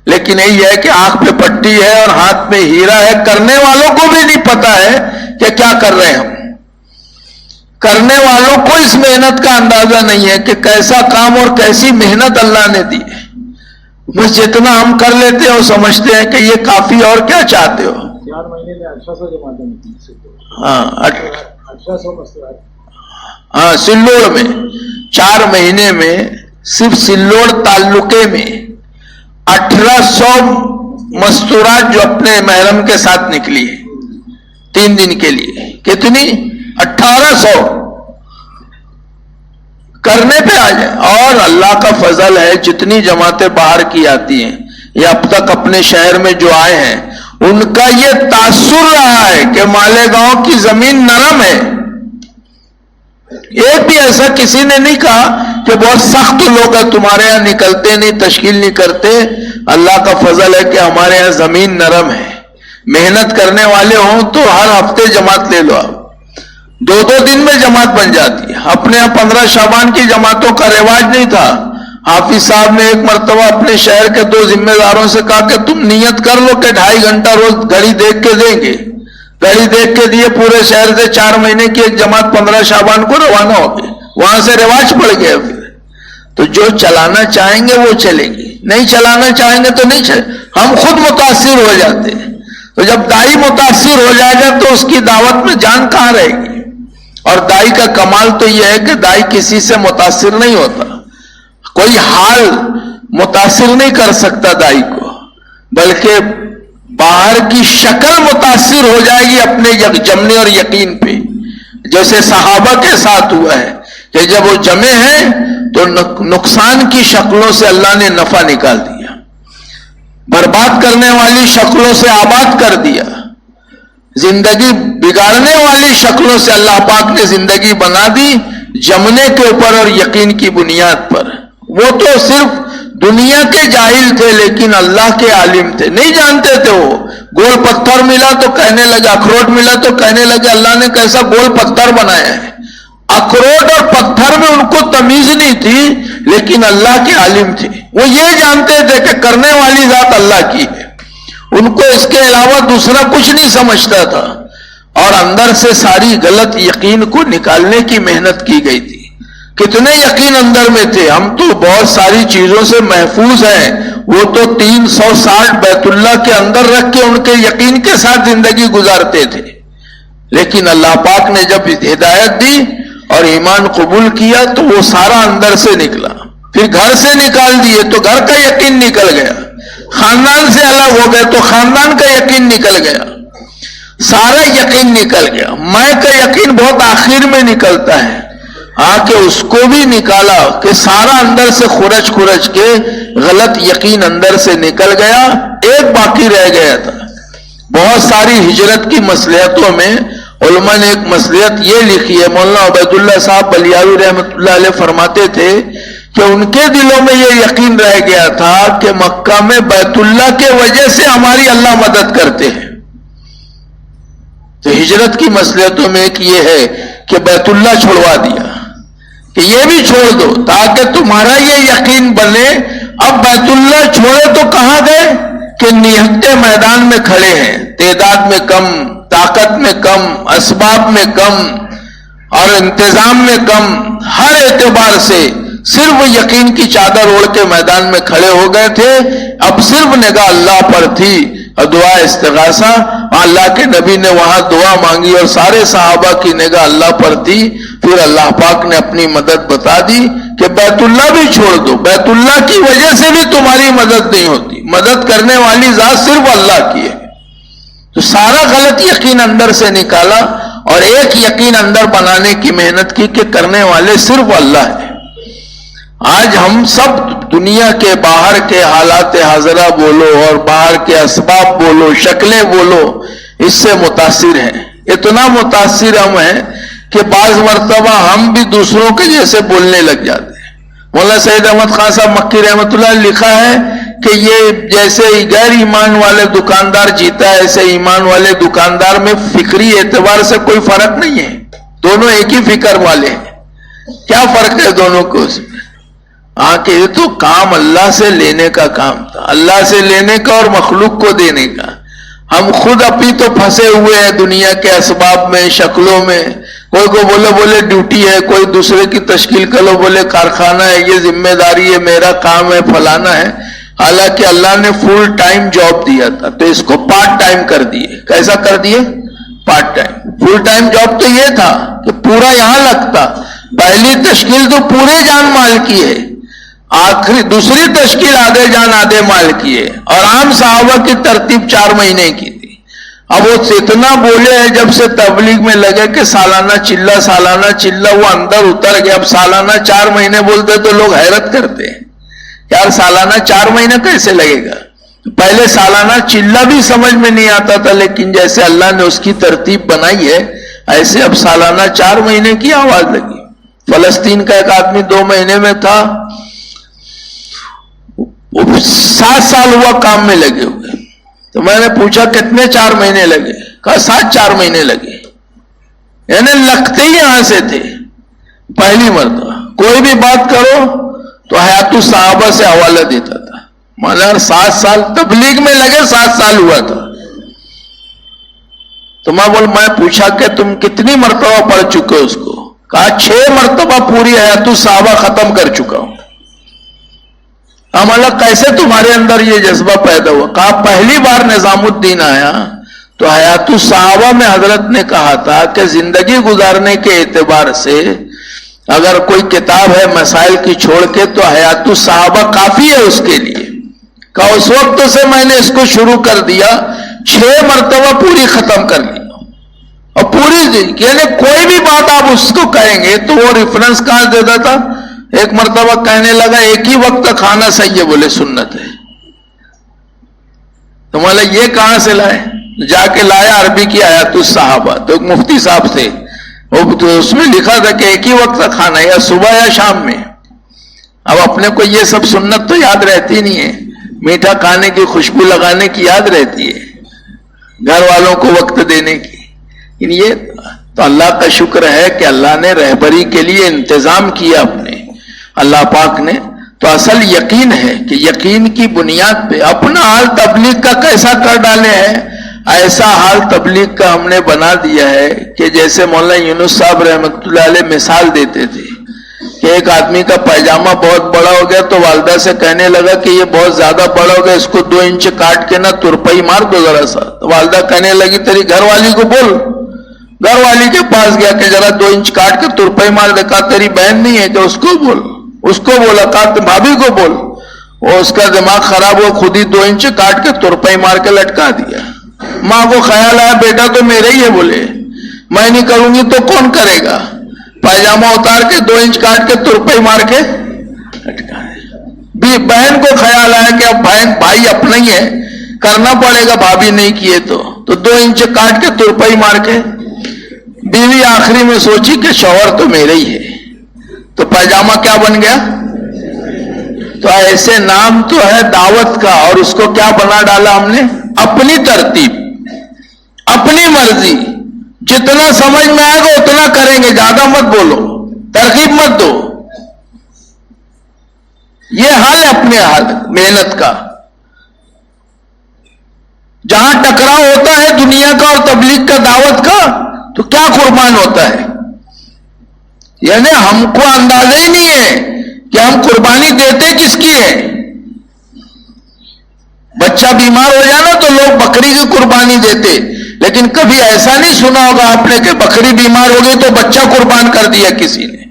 لیکن یہی ہے کہ آنکھ پہ پٹی ہے اور ہاتھ میں ہیرا ہے. کرنے والوں کو بھی نہیں پتا ہے کہ کیا کر رہے ہیں ہم. کرنے والوں کو اس محنت کا اندازہ نہیں ہے کہ کیسا کام اور کیسی محنت اللہ نے دی ہے. بس جتنا ہم کر لیتے ہیں وہ سمجھتے ہیں کہ یہ کافی، اور کیا چاہتے ہو. 4 مہینے میں 1800 جماعتیں نکلی. ہاں 1800 مسئلہ. ہاں سلوڑ میں 4 مہینے میں صرف سلوڑ تعلقے میں 1800 مستورات جو اپنے محرم کے ساتھ نکلی ہے 3 دن کے لیے. کتنی؟ 1800. کرنے پہ آ جائے. اور اللہ کا فضل ہے، جتنی جماعتیں باہر کی آتی ہیں یا اب تک اپنے شہر میں جو آئے ہیں ان کا یہ تاثر رہا ہے کہ مالیگاؤں کی زمین نرم ہے. ایک بھی ایسا کسی نے نہیں کہا کہ بہت سخت لوگ ہیں تمہارے یہاں، نکلتے نہیں، تشکیل نہیں کرتے. اللہ کا فضل ہے کہ ہمارے یہاں زمین نرم ہے. محنت کرنے والے ہوں تو ہر ہفتے جماعت لے لو آپ، 2 دن میں جماعت بن جاتی ہے. اپنے یہاں 15 شعبان کی جماعتوں کا رواج نہیں تھا. حافظ صاحب نے ایک مرتبہ اپنے شہر کے 2 ذمہ داروں سے کہا کہ تم نیت کر لو کہ 2.5 گھنٹہ روز گھڑی دیکھ کے دیں گے. گھڑی دیکھ کے دیے، پورے شہر سے 4 مہینے کی ایک جماعت 15 شعبان کو روانہ ہو گئی. وہاں سے رواج پڑ گیا. پھر تو جو چلانا چاہیں گے وہ چلے گی، نہیں چلانا چاہیں گے تو نہیں چلے. ہم خود متاثر ہو جاتے ہیں. تو جب دائی متاثر ہو جائے گا تو اس کی دعوت میں جان کہاں رہے گی. اور دائی کا کمال تو یہ ہے کہ دائی کسی سے متاثر نہیں ہوتا. کوئی حال متاثر نہیں کر سکتا دائی کو، بلکہ باہر کی شکل متاثر ہو جائے گی اپنے جمنے اور یقین پہ. جیسے صحابہ کے ساتھ ہوا ہے کہ جب وہ جمے ہیں تو نقصان کی شکلوں سے اللہ نے نفع نکال دیا، برباد کرنے والی شکلوں سے آباد کر دیا، زندگی بگاڑنے والی شکلوں سے اللہ پاک نے زندگی بنا دی جمنے کے اوپر اور یقین کی بنیاد پر۔ وہ تو صرف دنیا کے جاہل تھے لیکن اللہ کے عالم تھے، نہیں جانتے تھے۔ وہ گول پتھر ملا تو کہنے لگے، اخروٹ ملا تو کہنے لگے اللہ نے کیسا گول پتھر بنایا ہے۔ اخروٹ اور پتھر میں ان کو تمیز نہیں تھی لیکن اللہ کے عالم تھے۔ وہ یہ جانتے تھے کہ کرنے والی ذات اللہ کی ہے، ان کو اس کے علاوہ دوسرا کچھ نہیں سمجھتا تھا، اور اندر سے ساری غلط یقین کو نکالنے کی محنت کی گئی تھی۔ کتنے یقین اندر میں تھے، ہم تو بہت ساری چیزوں سے محفوظ ہیں، وہ تو 360 بیت اللہ کے اندر رکھ کے ان کے یقین کے ساتھ زندگی گزارتے تھے، لیکن اللہ پاک نے جب ہدایت دی اور ایمان قبول کیا تو وہ سارا اندر سے نکلا۔ پھر گھر سے نکال دیے تو گھر کا یقین نکل گیا، خاندان سے الگ ہو گئے تو خاندان کا یقین نکل گیا، سارا یقین نکل گیا۔ میں کا یقین بہت آخر میں نکلتا ہے، کہ اس کو بھی نکالا کہ سارا اندر سے خرچ کے غلط یقین اندر سے نکل گیا، ایک باقی رہ گیا تھا۔ بہت ساری ہجرت کی مصلحتوں میں علماء نے ایک مصلحت یہ لکھی ہے، مولانا عبید اللہ صاحب بلیاوی رحمۃ اللہ علیہ فرماتے تھے کہ ان کے دلوں میں یہ یقین رہ گیا تھا کہ مکہ میں بیت اللہ کے وجہ سے ہماری اللہ مدد کرتے ہیں۔ تو ہجرت کی مصلحتوں میں ایک یہ ہے کہ بیت اللہ چھوڑوا دیا کہ یہ بھی چھوڑ دو تاکہ تمہارا یہ یقین بنے۔ اب بیت اللہ چھوڑے تو کہاں گئے کہ نہتے میدان میں کھڑے ہیں، تعداد میں کم، طاقت میں کم، اسباب میں کم اور انتظام میں کم، ہر اعتبار سے صرف یقین کی چادر اوڑھ کے میدان میں کھڑے ہو گئے تھے۔ اب صرف نگاہ اللہ پر تھی اور دعا استغاثہ، اللہ کے نبی نے وہاں دعا مانگی اور سارے صحابہ کی نگاہ اللہ پر تھی۔ پھر اللہ پاک نے اپنی مدد بتا دی کہ بیت اللہ بھی چھوڑ دو، بیت اللہ کی وجہ سے بھی تمہاری مدد نہیں ہوتی، مدد کرنے والی ذات صرف اللہ کی ہے۔ تو سارا غلط یقین اندر سے نکالا اور ایک یقین اندر بنانے کی محنت کی کہ کرنے والے صرف اللہ ہیں۔ آج ہم سب دنیا کے باہر کے حالات حاضرہ بولو اور باہر کے اسباب بولو، شکلیں بولو، اس سے متاثر ہیں، اتنا متاثر ہم ہیں کہ بعض مرتبہ ہم بھی دوسروں کے جیسے بولنے لگ جاتے ہیں۔ مولانا سید احمد خان صاحب مکی رحمۃ اللہ نے لکھا ہے کہ یہ جیسے غیر ایمان والے دکاندار جیتا ہے، ایسے ایمان والے دکاندار میں فکری اعتبار سے کوئی فرق نہیں ہے، دونوں ایک ہی فکر والے ہیں۔ کیا فرق ہے دونوں کو اس میں؟ کہ یہ تو کام اللہ سے لینے کا کام تھا، اللہ سے لینے کا اور مخلوق کو دینے کا۔ ہم خود اپنی تو پھنسے ہوئے ہیں دنیا کے اسباب میں، شکلوں میں، کوئی کو بولے ڈیوٹی ہے، کوئی دوسرے کی تشکیل کرو بولے کارخانہ ہے، یہ ذمہ داری ہے، میرا کام ہے، فلانا ہے۔ حالانکہ اللہ نے فل ٹائم جاب دیا تھا تو اس کو پارٹ ٹائم کر دیے۔ کیسا کر دیے؟ Part time. Full time job تو یہ تھا کہ پورا یہاں لگتا، پہلی تشکیل تو پورے جان مال کی ہے، آخری دوسری تشکیل آدھے جان آدھے مال کی ہے، اور عام صحابہ کی ترتیب 4 مہینے کی تھی۔ اب وہ اتنا بولے ہیں جب سے تبلیغ میں لگے کہ سالانہ چلہ وہ اندر اتر گیا۔ اب سالانہ 4 مہینے بولتے تو لوگ حیرت کرتے ہیں، یار سالانہ 4 مہینے کیسے لگے گا؟ پہلے سالانہ چلہ بھی سمجھ میں نہیں آتا تھا، لیکن جیسے اللہ نے اس کی ترتیب بنائی ہے ایسے اب سالانہ 4 مہینے کی آواز لگی۔ فلسطین کا ایک آدمی 2 مہینے میں تھا، 7 سال ہوا کام میں لگے ہوئے، تو میں نے پوچھا کتنے 4 مہینے لگے؟ کہا 7-4 مہینے لگے، یعنی لگتے ہی یہاں سے تھے۔ پہلی مرتبہ کوئی بھی بات کرو تو حیات الصحابہ سے حوالہ دیتا تھا، مانا 7 سال تبلیغ میں لگے، 7 سال ہوا تھا۔ تو میں پوچھا کہ تم کتنی مرتبہ پڑھ چکے اس کو؟ کہا 6 مرتبہ پوری حیات الصحابہ ختم کر چکا ہوں۔ ہمارا کیسے تمہارے اندر یہ جذبہ پیدا ہوا؟ کہا پہلی بار نظام الدین آیا تو حیات الصحابہ میں حضرت نے کہا تھا کہ زندگی گزارنے کے اعتبار سے اگر کوئی کتاب ہے مسائل کی چھوڑ کے تو حیات الصحابہ کافی ہے اس کے لیے۔ کہا اس وقت سے میں نے اس کو شروع کر دیا، 6 مرتبہ پوری ختم کر لی، اور پوری یعنی کوئی بھی بات آپ اس کو کہیں گے تو وہ ریفرنس کہاں دیتا تھا. ایک مرتبہ کہنے لگا ایک ہی وقت کا کھانا صحیح ہے, بولے سنت ہے. تو مالا یہ کہاں سے لائے؟ جا کے لایا عربی کی آیات الصحابہ. تو ایک مفتی صاحب تھے, وہ تو اس میں لکھا تھا کہ ایک ہی وقت کا کھانا یا صبح یا شام میں. اب اپنے کو یہ سب سنت تو یاد رہتی نہیں ہے, میٹھا کھانے کی, خوشبو لگانے کی یاد رہتی ہے, گھر والوں کو وقت دینے کی. یہ تو اللہ کا شکر ہے کہ اللہ نے رہبری کے لیے انتظام کیا اپنے, اللہ پاک نے. تو اصل یقین ہے کہ یقین کی بنیاد پہ اپنا حال تبلیغ کا کیسا کر ڈالے ہیں. ایسا حال تبلیغ کا ہم نے بنا دیا ہے کہ جیسے مولانا یونس صاحب رحمۃ اللہ علیہ مثال دیتے تھے کہ ایک آدمی کا پائجامہ بہت بڑا ہو گیا تو والدہ سے کہنے لگا کہ یہ بہت زیادہ بڑا ہو گیا, اس کو 2 انچ کاٹ کے نا ترپائی مار دو ذرا سا. تو والدہ کہنے لگی تیری گھر والی کو بول. گھر والی کے پاس گیا کہ ذرا 2 انچ کاٹ کے ترپائی مار دے. کہا تیری بہن نہیں ہے کہ اس کو بول. اس کو بولا, کہا بھابھی کو بول. وہ اس کا دماغ خراب ہو, خود ہی 2 انچ کاٹ کے ترپائی مار کے لٹکا دیا. ماں کو خیال آیا بیٹا تو میرے ہی ہے, بولے میں نہیں کروں گی تو کون کرے گا. پائجامہ اتار کے 2 انچ کاٹ کے ترپائی مار کے لٹکا دیا. بہن کو خیال آیا کہ اب بھائی اپنا ہی ہے, کرنا پڑے گا, بھابھی نہیں کیے تو 2 انچ کاٹ کے ترپائی مار کے. بیوی آخری میں سوچی کہ شوہر تو میرے ہی ہے, تو پائجامہ کیا بن گیا. تو ایسے نام تو ہے دعوت کا, اور اس کو کیا بنا ڈالا ہم نے, اپنی ترتیب, اپنی مرضی. جتنا سمجھ میں آئے گا اتنا کریں گے, زیادہ مت بولو, ترغیب مت دو. یہ حال ہے اپنے حال محنت کا. جہاں ٹکراؤ ہوتا ہے دنیا کا اور تبلیغ کا, دعوت کا, تو کیا قربان ہوتا ہے. یعنی ہم کو اندازہ ہی نہیں ہے کہ ہم قربانی دیتے کس کی ہے. بچہ بیمار ہو جانا تو لوگ بکری کی قربانی دیتے, لیکن کبھی ایسا نہیں سنا ہوگا آپ نے کہ بکری بیمار ہو گئی تو بچہ قربان کر دیا کسی نے.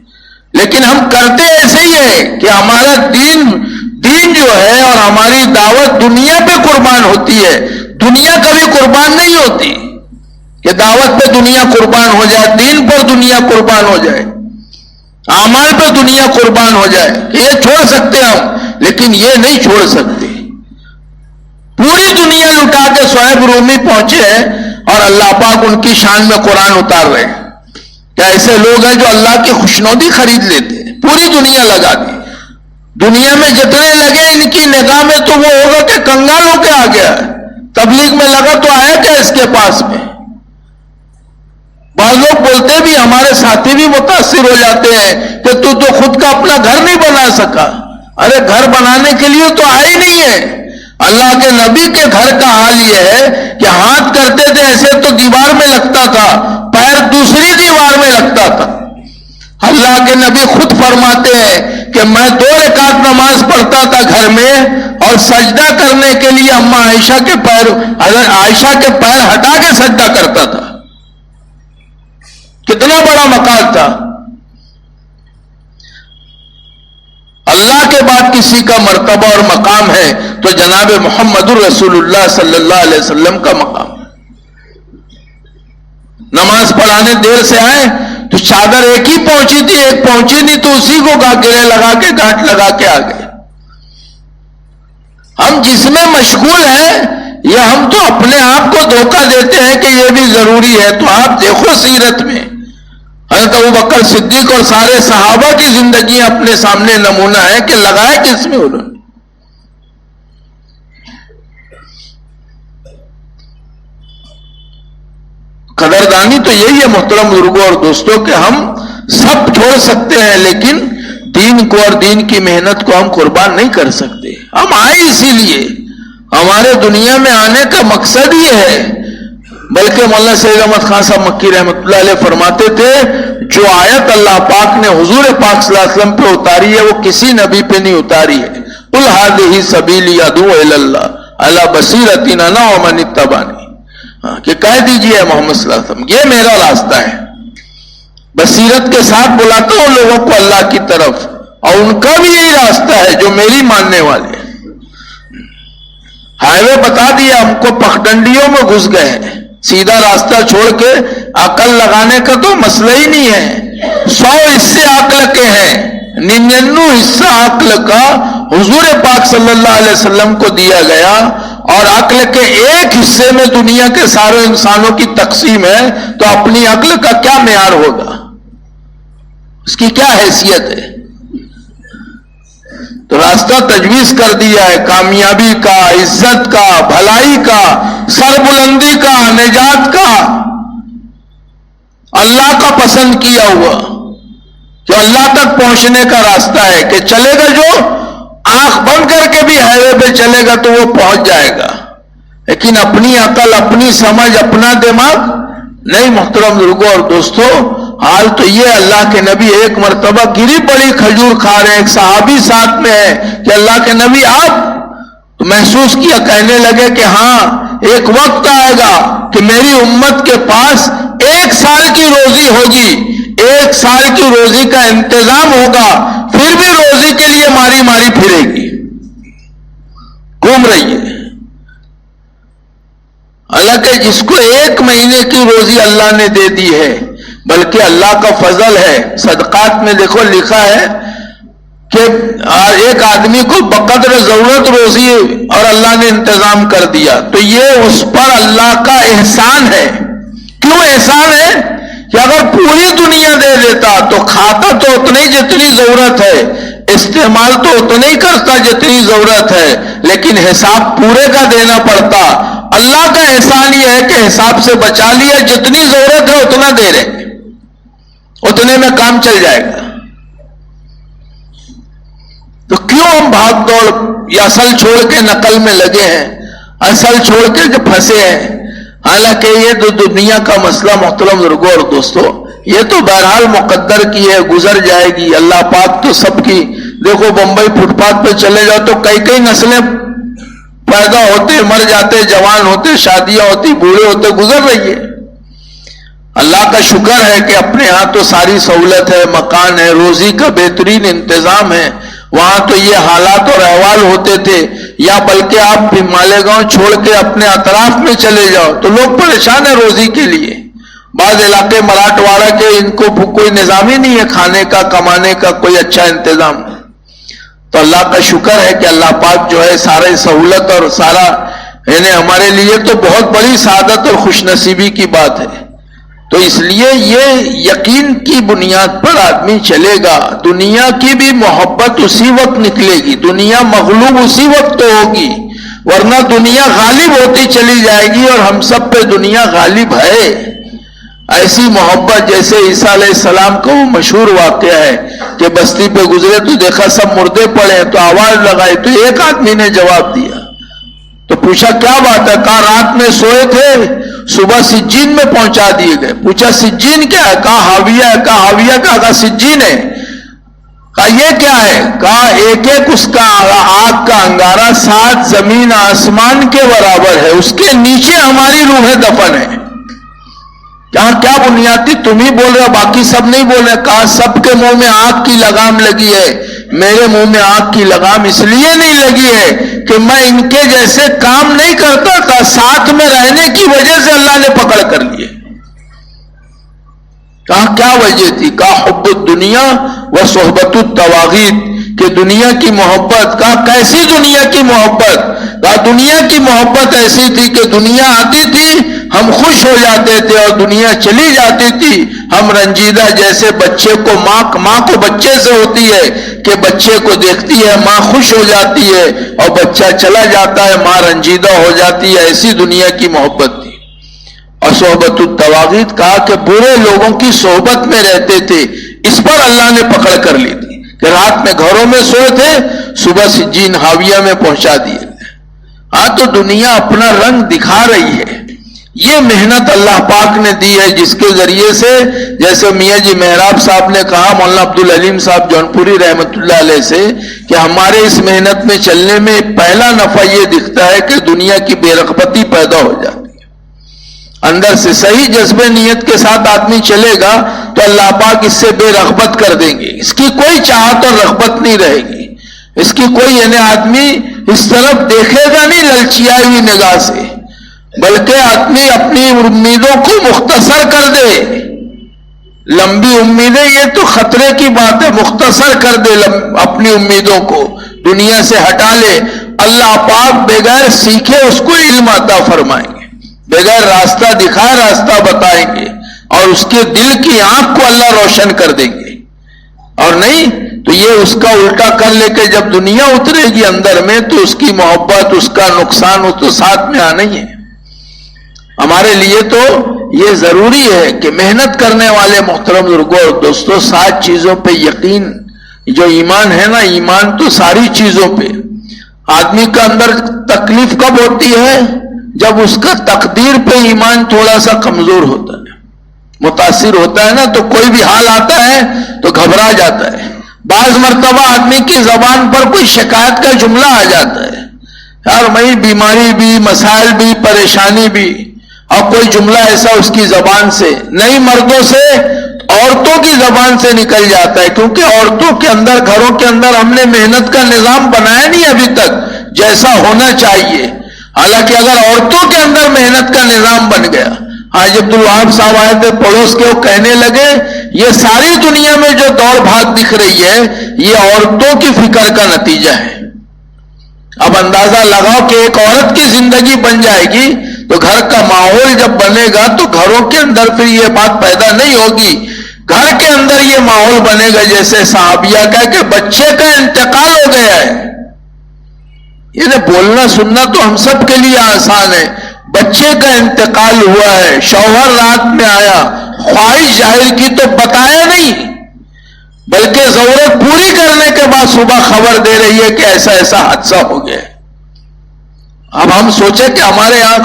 لیکن ہم کرتے ایسے ہی ہے کہ ہمارا دین جو ہے اور ہماری دعوت دنیا پہ قربان ہوتی ہے. دنیا کبھی قربان نہیں ہوتی کہ دعوت پہ دنیا قربان ہو جائے, دین پر دنیا قربان ہو جائے, اعمال پہ دنیا قربان ہو جائے. یہ چھوڑ سکتے ہم, لیکن یہ نہیں چھوڑ سکتے. پوری دنیا لٹا کے صہیب رومی پہنچے ہیں اور اللہ پاک ان کی شان میں قرآن اتار رہے ہیں. کیا ایسے لوگ ہیں جو اللہ کی خوشنودی خرید لیتے ہیں, پوری دنیا لگا دی. دنیا میں جتنے لگے ان کی نگاہ میں تو وہ ہوگا کہ کنگال ہو کے آ گیا ہے. تبلیغ میں لگا تو آیا کیا اس کے پاس میں. بعض لوگ بولتے بھی, ہمارے ساتھی بھی متاثر ہو جاتے ہیں کہ تو خود کا اپنا گھر نہیں بنا سکا. ارے گھر بنانے کے لیے تو آئے نہیں ہے. اللہ کے نبی کے گھر کا حال یہ ہے کہ ہاتھ کرتے تھے ایسے تو دیوار میں لگتا تھا, پیر دوسری دیوار میں لگتا تھا. اللہ کے نبی خود فرماتے ہیں کہ میں 2 رکعت نماز پڑھتا تھا گھر میں, اور سجدہ کرنے کے لیے اما عائشہ کے پیر, حضرت عائشہ کے پیر ہٹا کے سجدہ کرتا تھا. کتنا بڑا مقام تھا. اللہ کے بعد کسی کا مرتبہ اور مقام ہے تو جناب محمد الرسول اللہ صلی اللہ علیہ وسلم کا مقام. نماز پڑھانے دیر سے آئے تو چادر ایک ہی پہنچی تھی, ایک پہنچی نہیں تو اسی کو گرے لگا کے گھاٹ لگا کے آ گئے. ہم جس میں مشغول ہیں یہ ہم تو اپنے آپ کو دھوکہ دیتے ہیں کہ یہ بھی ضروری ہے. تو آپ دیکھو سیرت میں حضرت ابوبکر صدیق اور سارے صحابہ کی زندگی اپنے سامنے نمونہ ہے کہ لگائے کس میں انہوں نے. قدردانی تو یہی ہے محترم بزرگوں اور دوستوں کہ ہم سب چھوڑ سکتے ہیں لیکن دین کو اور دین کی محنت کو ہم قربان نہیں کر سکتے. ہم آئے اسی لیے, ہمارے دنیا میں آنے کا مقصد یہ ہے. بلکہ مولانا سید احمد خان صاحب مکی رحمۃ اللہ علیہ فرماتے تھے جو آیت اللہ پاک نے حضور پاک صلی اللہ علیہ وسلم پہ اتاری ہے وہ کسی نبی پہ نہیں اتاری ہے. قل ھذہ سبیلی ادعو الی اللہ علی بصیرۃ انا ومن اتبعنی, کہ کہہ دیجئے محمد صلی اللہ علیہ وسلم یہ میرا راستہ ہے, بصیرت کے ساتھ بلاتا ہوں لوگوں کو اللہ کی طرف, اور ان کا بھی یہی راستہ ہے جو میری ماننے والے ہیں. ہائی وے بتا دیا ہم کو, پخڈنڈیوں میں گھس گئے ہیں, سیدھا راستہ چھوڑ کے عقل لگانے کا تو مسئلہ ہی نہیں ہے. 100 حصے عقل کے ہیں، 99 حصہ عقل کا حضور پاک صلی اللہ علیہ وسلم کو دیا گیا، اور عقل کے ایک حصے میں دنیا کے سارے انسانوں کی تقسیم ہے، تو اپنی عقل کا کیا معیار ہوگا، اس کی کیا حیثیت ہے؟ تو راستہ تجویز کر دیا ہے کامیابی کا، عزت کا، بھلائی کا، سربلندی کا، نجات کا، اللہ کا پسند کیا ہوا جو اللہ تک پہنچنے کا راستہ ہے کہ چلے گا، جو آنکھ بند کر کے بھی ہائی وے پہ چلے گا تو وہ پہنچ جائے گا، لیکن اپنی عقل، اپنی سمجھ، اپنا دماغ نہیں. محترم بزرگوں اور دوستو، حال تو یہ اللہ کے نبی ایک مرتبہ گری پڑی کھجور کھا رہے ہیں، ایک صحابی ساتھ میں ہے کہ اللہ کے نبی آپ، محسوس کیا، کہنے لگے کہ ہاں ایک وقت آئے گا کہ میری امت کے پاس 1 سال کی روزی ہوگی، 1 سال کی روزی کا انتظام ہوگا، پھر بھی روزی کے لیے ماری ماری پھرے گی، گھوم رہی ہے. حالانکہ جس کو 1 مہینے کی روزی اللہ نے دے دی ہے، بلکہ اللہ کا فضل ہے. صدقات میں دیکھو لکھا ہے کہ ایک آدمی کو بقدر ضرورت روزی اور اللہ نے انتظام کر دیا، تو یہ اس پر اللہ کا احسان ہے. کیوں احسان ہے؟ کہ اگر پوری دنیا دے دیتا تو کھاتا تو اتنی جتنی ضرورت ہے، استعمال تو اتنا ہی کرتا جتنی ضرورت ہے، لیکن حساب پورے کا دینا پڑتا. اللہ کا احسان یہ ہے کہ حساب سے بچا لیا، جتنی ضرورت ہے اتنا دے رہے، اتنے میں کام چل جائے گا. تو کیوں ہم بھاگ دوڑ یا اصل چھوڑ کے نقل میں لگے ہیں، اصل چھوڑ کے جو پھنسے ہیں؟ حالانکہ یہ تو دنیا کا مسئلہ محترم بزرگوں اور دوستو، یہ تو بہرحال مقدر کی ہے، گزر جائے گی. اللہ پاک تو سب کی، دیکھو بمبئی فٹ پاتھ پہ چلے جاؤ تو کئی نسلیں پیدا ہوتے، مر جاتے، جوان ہوتے، شادیاں ہوتی، بوڑھے ہوتے، گزر رہی ہے. اللہ کا شکر ہے کہ اپنے ہاں تو ساری سہولت ہے، مکان ہے، روزی کا بہترین انتظام ہے. وہاں تو یہ حالات اور احوال ہوتے تھے، یا بلکہ آپ مالیگاؤں چھوڑ کے اپنے اطراف میں چلے جاؤ تو لوگ پریشان ہیں روزی کے لیے. بعض علاقے مراٹھواڑہ کے، ان کو کوئی نظام ہی نہیں ہے کھانے کا، کمانے کا کوئی اچھا انتظام. تو اللہ کا شکر ہے کہ اللہ پاک جو ہے سارے سہولت اور سارا، یعنی ہمارے لیے تو بہت بڑی سعادت اور خوش نصیبی کی بات ہے. تو اس لیے یہ یقین کی بنیاد پر آدمی چلے گا. دنیا کی بھی محبت اسی وقت نکلے گی، دنیا مغلوب اسی وقت تو ہوگی، ورنہ دنیا غالب ہوتی چلی جائے گی، اور ہم سب پہ دنیا غالب ہے. ایسی محبت جیسے عیسیٰ علیہ السلام کا وہ مشہور واقعہ ہے کہ بستی پہ گزرے تو دیکھا سب مردے پڑے، تو آواز لگائی تو ایک آدمی نے جواب دیا. تو پوچھا کیا بات ہے؟ کہا رات میں سوئے تھے، صبح سجین میں پہنچا دیے گئے. پوچھا سجین کیا ہے؟ کہا حاویہ ہے. کہا حاویہ کہا سجین ہے. کہا یہ کیا ہے؟ کہا ایک اس کا آگ کا انگارہ 7 زمین آسمان کے برابر ہے، اس کے نیچے ہماری روحیں دفن ہے. کہاں کیا بنیاد تھی؟ تم ہی بول رہے ہو، باقی سب نہیں بول رہے. کہا سب کے منہ میں آگ کی لگام لگی ہے، میرے منہ میں آگ کی لگام اس لیے نہیں لگی ہے کہ میں ان کے جیسے کام نہیں کرتا تھا، ساتھ میں رہنے کی وجہ سے اللہ نے پکڑ کر لیے. کہا کیا وجہ تھی؟ کہا حب الدنیا و صحبت الطواغیت، کہ دنیا کی محبت. کہا کیسی دنیا کی محبت؟ کہا دنیا کی محبت ایسی تھی کہ دنیا آتی تھی ہم خوش ہو جاتے تھے، اور دنیا چلی جاتی تھی ہم رنجیدہ، جیسے بچے کو ماں کو بچے سے ہوتی ہے کہ بچے کو دیکھتی ہے ماں خوش ہو جاتی ہے، اور بچہ چلا جاتا ہے ماں رنجیدہ ہو جاتی ہے. ایسی دنیا کی محبت تھی. اور صحبت الطواغیت، کہا کہ برے لوگوں کی صحبت میں رہتے تھے، اس پر اللہ نے پکڑ کر لی تھی کہ رات میں گھروں میں سوئے تھے، صبح سجین حاویہ میں پہنچا دیے. ہاں تو دنیا اپنا رنگ دکھا رہی ہے. یہ محنت اللہ پاک نے دی ہے، جس کے ذریعے سے، جیسے میاں جی محراب صاحب نے کہا مولانا عبدالعلیم صاحب جونپوری رحمت اللہ علیہ سے، کہ ہمارے اس محنت میں چلنے میں پہلا نفع یہ دکھتا ہے کہ دنیا کی بے رغبتی پیدا ہو جاتی ہے. اندر سے صحیح جذبے نیت کے ساتھ آدمی چلے گا تو اللہ پاک اس سے بے رغبت کر دیں گے، اس کی کوئی چاہت اور رغبت نہیں رہے گی، اس کی کوئی، یعنی آدمی اس طرف دیکھے گا نہیں للچیائی ہوئی نگاہ سے. بلکہ آدمی اپنی امیدوں کو مختصر کر دے. لمبی امیدیں یہ تو خطرے کی بات ہے. مختصر کر دے اپنی امیدوں کو, دنیا سے ہٹا لے. اللہ پاک بغیر سیکھے اس کو علم عطا فرمائیں گے, بغیر راستہ دکھائے راستہ بتائیں گے, اور اس کے دل کی آنکھ کو اللہ روشن کر دیں گے. اور نہیں تو یہ اس کا الٹا کر لے کے جب دنیا اترے گی اندر میں تو اس کی محبت, اس کا نقصان وہ تو ساتھ میں آنا ہی ہے. ہمارے لیے تو یہ ضروری ہے کہ محنت کرنے والے محترم بزرگوں اور دوستوں, 7 چیزوں پہ یقین, جو ایمان ہے نا, ایمان تو ساری چیزوں پہ. آدمی کا اندر تکلیف کب ہوتی ہے؟ جب اس کا تقدیر پہ ایمان تھوڑا سا کمزور ہوتا ہے, متاثر ہوتا ہے نا, تو کوئی بھی حال آتا ہے تو گھبرا جاتا ہے. بعض مرتبہ آدمی کی زبان پر کوئی شکایت کا جملہ آ جاتا ہے, یار میں بیماری بھی, مسائل بھی, پریشانی بھی, اور کوئی جملہ ایسا اس کی زبان سے, نہیں مردوں سے, عورتوں کی زبان سے نکل جاتا ہے. کیونکہ عورتوں کے اندر, گھروں کے اندر ہم نے محنت کا نظام بنایا نہیں ابھی تک جیسا ہونا چاہیے. حالانکہ اگر عورتوں کے اندر محنت کا نظام بن گیا. حاجی عبدالوہاب صاحب آئے تھے پڑوس کے, وہ کہنے لگے یہ ساری دنیا میں جو دوڑ بھاگ دکھ رہی ہے یہ عورتوں کی فکر کا نتیجہ ہے. اب اندازہ لگاؤ کہ ایک عورت کی زندگی بن جائے گی تو گھر کا ماحول جب بنے گا تو گھروں کے اندر پھر یہ بات پیدا نہیں ہوگی. گھر کے اندر یہ ماحول بنے گا جیسے صحابیہ کا کہ بچے کا انتقال ہو گیا ہے. یہ بولنا سننا تو ہم سب کے لیے آسان ہے. بچے کا انتقال ہوا ہے, شوہر رات میں آیا, خواہش ظاہر کی تو بتایا نہیں, بلکہ ضرورت پوری کرنے کے بعد صبح خبر دے رہی ہے کہ ایسا ایسا حادثہ ہو گیا. اب ہم سوچیں کہ ہمارے یہاں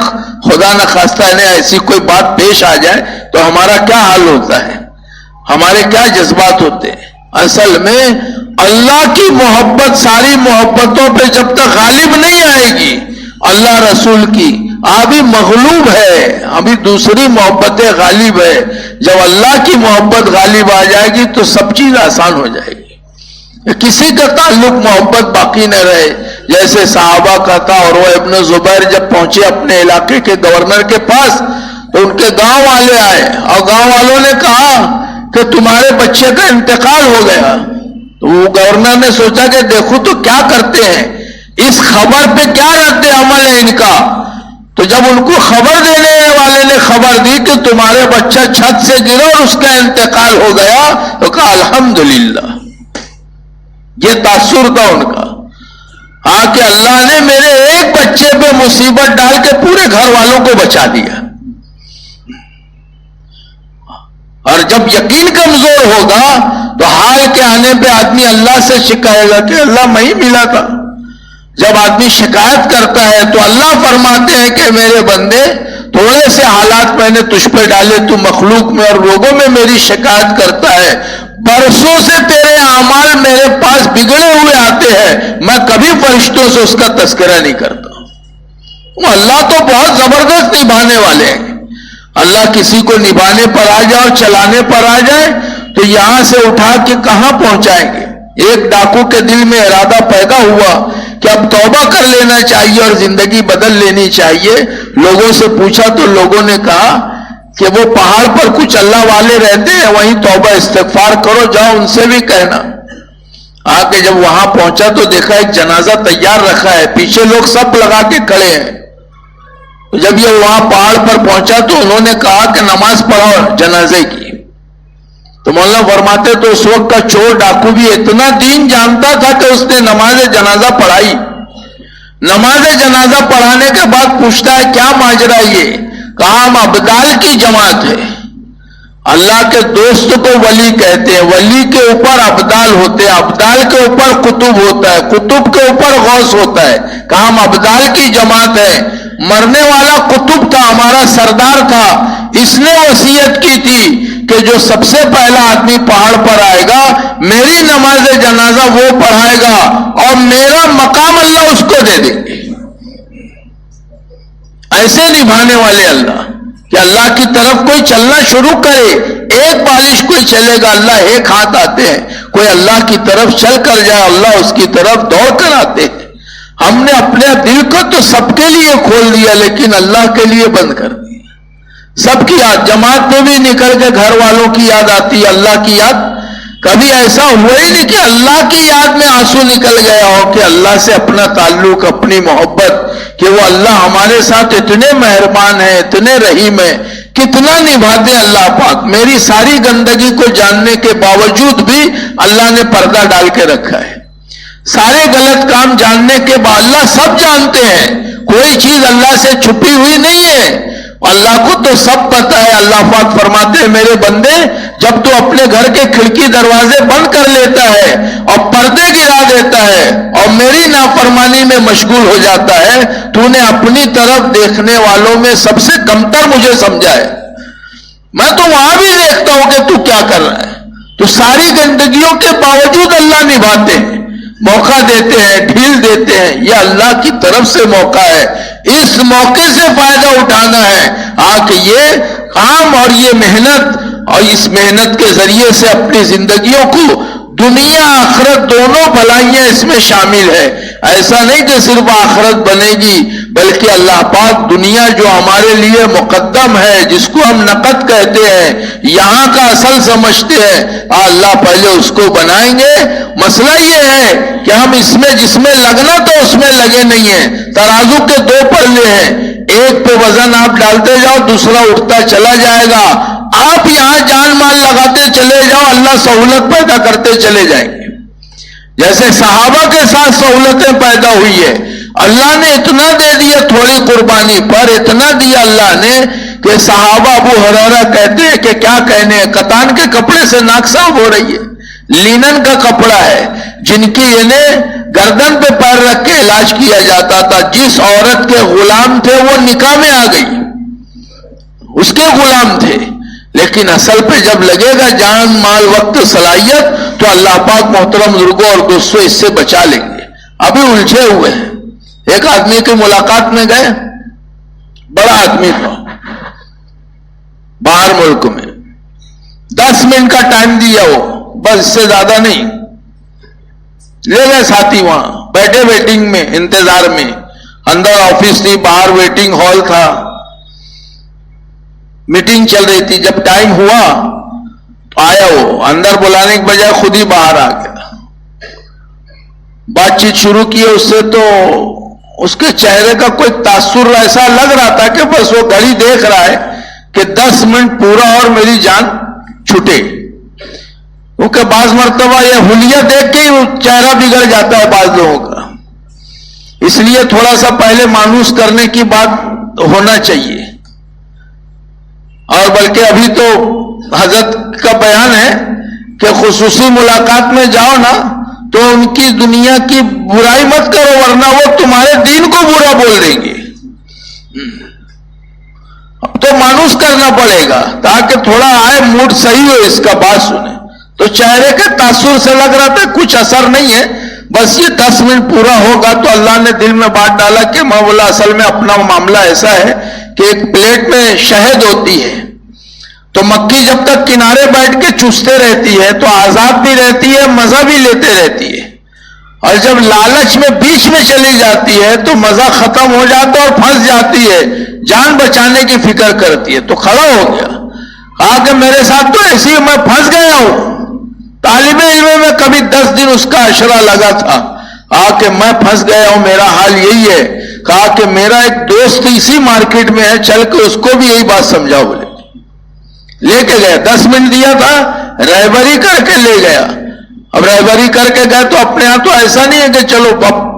خدا نخواستہ انہیں ایسی کوئی بات پیش آ جائے تو ہمارا کیا حال ہوتا ہے, ہمارے کیا جذبات ہوتے ہیں. اصل میں اللہ کی محبت ساری محبتوں پہ جب تک غالب نہیں آئے گی, اللہ رسول کی ابھی مغلوب ہے, ابھی دوسری محبتیں غالب ہے. جب اللہ کی محبت غالب آ جائے گی تو سب چیز آسان ہو جائے گی, کسی کا تعلق محبت باقی نہ رہے. جیسے صحابہ کا تھا, اور وہ ابن زبیر جب پہنچے اپنے علاقے کے گورنر کے پاس تو ان کے گاؤں والے آئے, اور گاؤں والوں نے کہا کہ تمہارے بچے کا انتقال ہو گیا. تو وہ گورنر نے سوچا کہ دیکھو تو کیا کرتے ہیں, اس خبر پہ کیا رد عمل ہے ان کا. تو جب ان کو خبر دینے والے نے خبر دی کہ تمہارے بچہ چھت سے گرا اور اس کا انتقال ہو گیا, تو کہا الحمدللہ. یہ تاثر تھا ان کا, ہاں کہ اللہ نے میرے ایک بچے پہ مصیبت ڈال کے پورے گھر والوں کو بچا دیا. اور جب یقین کمزور ہوگا تو حال کے آنے پہ آدمی اللہ سے شکایے گا کہ اللہ میں ہی ملا تھا. جب آدمی شکایت کرتا ہے تو اللہ فرماتے ہیں کہ میرے بندے تھوڑے سے حالات میں نے تجھ پہ ڈالے, تو مخلوق میں اور لوگوں میں میری شکایت کرتا ہے. برسوں سے تیرے اعمال میرے پاس بگڑے ہوئے آتے ہیں, میں کبھی فرشتوں سے اس کا تذکرہ نہیں کرتا. اللہ تو بہت زبردست نبھانے والے ہیں. اللہ کسی کو نبھانے پر آ جائے اور چلانے پر آ جائے تو یہاں سے اٹھا کے کہاں پہنچائیں گے. ایک ڈاکو کے دل میں ارادہ پیدا ہوا کہ اب توبہ کر لینا چاہیے اور زندگی بدل لینی چاہیے. لوگوں سے پوچھا تو لوگوں نے کہا کہ وہ پہاڑ پر کچھ اللہ والے رہتے ہیں, وہیں توبہ استغفار کرو, جاؤ ان سے بھی کہنا. آ کے جب وہاں پہنچا تو دیکھا ایک جنازہ تیار رکھا ہے, پیچھے لوگ سب لگا کے کھڑے ہیں. جب یہ وہاں پہاڑ پر پہنچا تو انہوں نے کہا کہ نماز پڑھو جنازے کی. تو مولانا فرماتے تو اس وقت کا چور ڈاکو بھی اتنا دین جانتا تھا کہ اس نے نماز جنازہ پڑھائی. نماز جنازہ پڑھانے کے بعد پوچھتا ہے کیا ماجرا, یہ کہا ہم ابدال کی جماعت ہے. اللہ کے دوست کو ولی کہتے ہیں, ولی کے اوپر ابدال ہوتے ہیں, ابدال کے اوپر قطب ہوتا ہے, قطب کے اوپر غوث ہوتا ہے. کہا ہم ابدال کی جماعت ہے. مرنے والا قطب تھا, ہمارا سردار تھا, اس نے وصیت کی تھی کہ جو سب سے پہلا آدمی پہاڑ پر آئے گا میری نماز جنازہ وہ پڑھائے گا اور میرا مقام اللہ اس کو دے دیں گے. ایسے نبھانے والے اللہ کہ اللہ کی طرف کوئی چلنا شروع کرے, ایک بالش کوئی چلے گا, اللہ ایک ہاتھ آتے ہیں. کوئی اللہ کی طرف چل کر جائے, اللہ اس کی طرف دوڑ کر آتے ہیں. ہم نے اپنے دل کو تو سب کے لیے کھول دیا لیکن اللہ کے لیے بند کر دیا. سب کی یاد جماعت میں بھی نکل کے گھر والوں کی یاد آتی ہے, اللہ کی یاد کبھی ایسا ہوا ہی نہیں کہ اللہ کی یاد میں آنسو نکل گیا ہو, کہ اللہ سے اپنا تعلق, اپنی محبت, کہ وہ اللہ ہمارے ساتھ اتنے مہربان ہیں, اتنے رحیم ہیں, کتنا نبھاتے ہیں اللہ پاک. میری ساری گندگی کو جاننے کے باوجود بھی اللہ نے پردہ ڈال کے رکھا ہے. سارے غلط کام جاننے کے بعد اللہ سب جانتے ہیں, کوئی چیز اللہ سے چھپی ہوئی نہیں ہے. اللہ کو تو سب پتا ہے. اللہ پاک فرماتے ہیں میرے بندے جب تو اپنے گھر کے کھڑکی دروازے بند کر لیتا ہے اور پردے گرا دیتا ہے اور میری نافرمانی میں مشغول ہو جاتا ہے, تو نے اپنی طرف دیکھنے والوں میں سب سے کمتر مجھے سمجھا ہے. میں تو وہاں بھی دیکھتا ہوں کہ تو کیا کر رہا ہے. تو ساری گندگیوں کے باوجود اللہ نبھاتے ہیں, موقع دیتے ہیں, ڈھیل دیتے ہیں. یہ اللہ کی طرف سے موقع ہے, اس موقع سے فائدہ اٹھانا ہے. کہ یہ کام اور یہ محنت اور اس محنت کے ذریعے سے اپنی زندگیوں کو دنیا آخرت دونوں بھلائیاں اس میں شامل ہے. ایسا نہیں کہ صرف آخرت بنے گی بلکہ اللہ پاک دنیا جو ہمارے لیے مقدم ہے, جس کو ہم نقد کہتے ہیں, یہاں کا اصل سمجھتے ہیں, اللہ پہلے اس کو بنائیں گے. مسئلہ یہ ہے کہ ہم اس میں جس میں لگنا تو اس میں لگے نہیں ہیں. ترازو کے دو پلے ہیں, ایک پہ وزن آپ ڈالتے جاؤ دوسرا اٹھتا چلا جائے گا. آپ یہاں جان مال لگاتے چلے جاؤ, اللہ سہولت پیدا کرتے چلے جائیں گے. جیسے صحابہ کے ساتھ سہولتیں پیدا ہوئی ہے, اللہ نے اتنا دے دیا تھوڑی قربانی پر, اتنا دیا اللہ نے کہ صحابہ ابو ہریرہ کہتے ہیں کہ کیا کہنے ہیں, کتان کے کپڑے سے ناک صاف ہو رہی ہے, لینن کا کپڑا ہے جن کی گردن پہ پیر رکھ کے علاج کیا جاتا تھا. جس عورت کے غلام تھے وہ نکاح میں آ گئی, اس کے غلام تھے, لیکن اصل پہ جب لگے گا جان مال وقت صلاحیت تو اللہ پاک محترم بزرگوں اور دوستوں اس سے بچا لیں گے. ابھی الجھے ہوئے ہیں. ایک آدمی کی ملاقات میں گئے, بڑا آدمی تھا باہر ملک میں, 10 منٹ کا ٹائم دیا وہ, بس اس سے زیادہ نہیں. لے گئے ساتھی, وہاں بیٹھے ویٹنگ میں انتظار میں, اندر آفس تھی, باہر ویٹنگ ہال تھا, میٹنگ چل رہی تھی. جب ٹائم ہوا تو آیا, وہ اندر بلانے کے بجائے خود ہی باہر آ گیا. بات چیت شروع کی اس سے, تو اس کے چہرے کا کوئی تاثر ایسا لگ رہا تھا کہ بس وہ گھڑی دیکھ رہا ہے کہ 10 منٹ پورا اور میری جان چھوٹے. کیونکہ بعض مرتبہ یہ حلیہ دیکھ کے ہی چہرہ بگڑ جاتا ہے بعض لوگوں کا, اس لیے تھوڑا سا پہلے مانوس کرنے کی بات ہونا چاہیے. اور بلکہ ابھی تو حضرت کا بیان ہے کہ خصوصی ملاقات میں جاؤ نا تو ان کی دنیا کی برائی مت کرو ورنہ وہ تمہارے دین کو برا بول دیں گے. اب تو مانوس کرنا پڑے گا تاکہ تھوڑا آئے موڈ صحیح ہو, اس کا بات سنیں. تو چہرے کے تاثر سے لگ رہا تھا کچھ اثر نہیں ہے, بس یہ 10 منٹ پورا ہوگا تو اللہ نے دل میں بات ڈالا کہ مولا اصل میں اپنا معاملہ ایسا ہے کہ ایک پلیٹ میں شہد ہوتی ہے, تو مکھی جب تک کنارے بیٹھ کے چوستے رہتی ہے تو آزاد بھی رہتی ہے, مزہ بھی لیتے رہتی ہے, اور جب لالچ میں بیچ میں چلی جاتی ہے تو مزہ ختم ہو جاتا ہے اور پھنس جاتی ہے, جان بچانے کی فکر کرتی ہے. تو کھڑا ہو گیا, کہا کہ میرے ساتھ تو ایسی میں پھنس گیا ہوں. طالب علم میں کبھی 10 دن اس کا عشرہ لگا تھا, کہا کہ میں پھنس گیا ہوں, میرا حال یہی ہے. کہا کہ میرا ایک دوست اسی مارکیٹ میں ہے, چل کے اس کو بھی یہی بات سمجھاؤ. بولے لے کے گیا, 10 منٹ دیا تھا, رہبری کر کے لے گیا. اب رہبری کر کے گئے تو اپنے یہاں تو ایسا نہیں ہے کہ چلو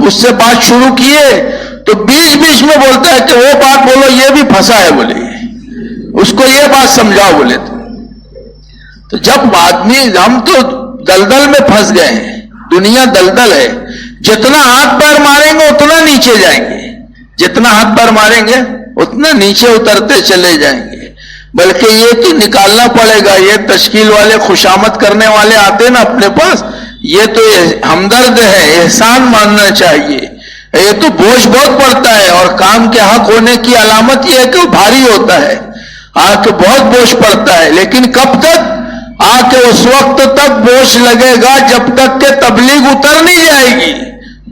اس سے بات شروع کیے تو بیچ بیچ میں بولتا ہے کہ وہ بات بولو, یہ بھی پھنسا ہے, بولے اس کو یہ بات سمجھاؤ. بولے تو جب آدمی, ہم تو دلدل میں پھنس گئے ہیں, دنیا دلدل ہے, جتنا ہاتھ پیر ماریں گے اتنا نیچے جائیں گے, جتنا ہاتھ پیر ماریں گے اتنا نیچے اترتے چلے جائیں گے. بلکہ یہ کہ نکالنا پڑے گا. یہ تشکیل والے خوشامد کرنے والے آتے نا اپنے پاس, یہ تو ہمدرد ہے, احسان ماننا چاہیے. یہ تو بوجھ بہت پڑتا ہے, اور کام کے حق ہونے کی علامت یہ ہے کہ وہ بھاری ہوتا ہے, کہ بہت بوجھ پڑتا ہے. لیکن کب تک؟ کہ اس وقت تک بوجھ لگے گا جب تک کہ تبلیغ اتر نہیں جائے گی,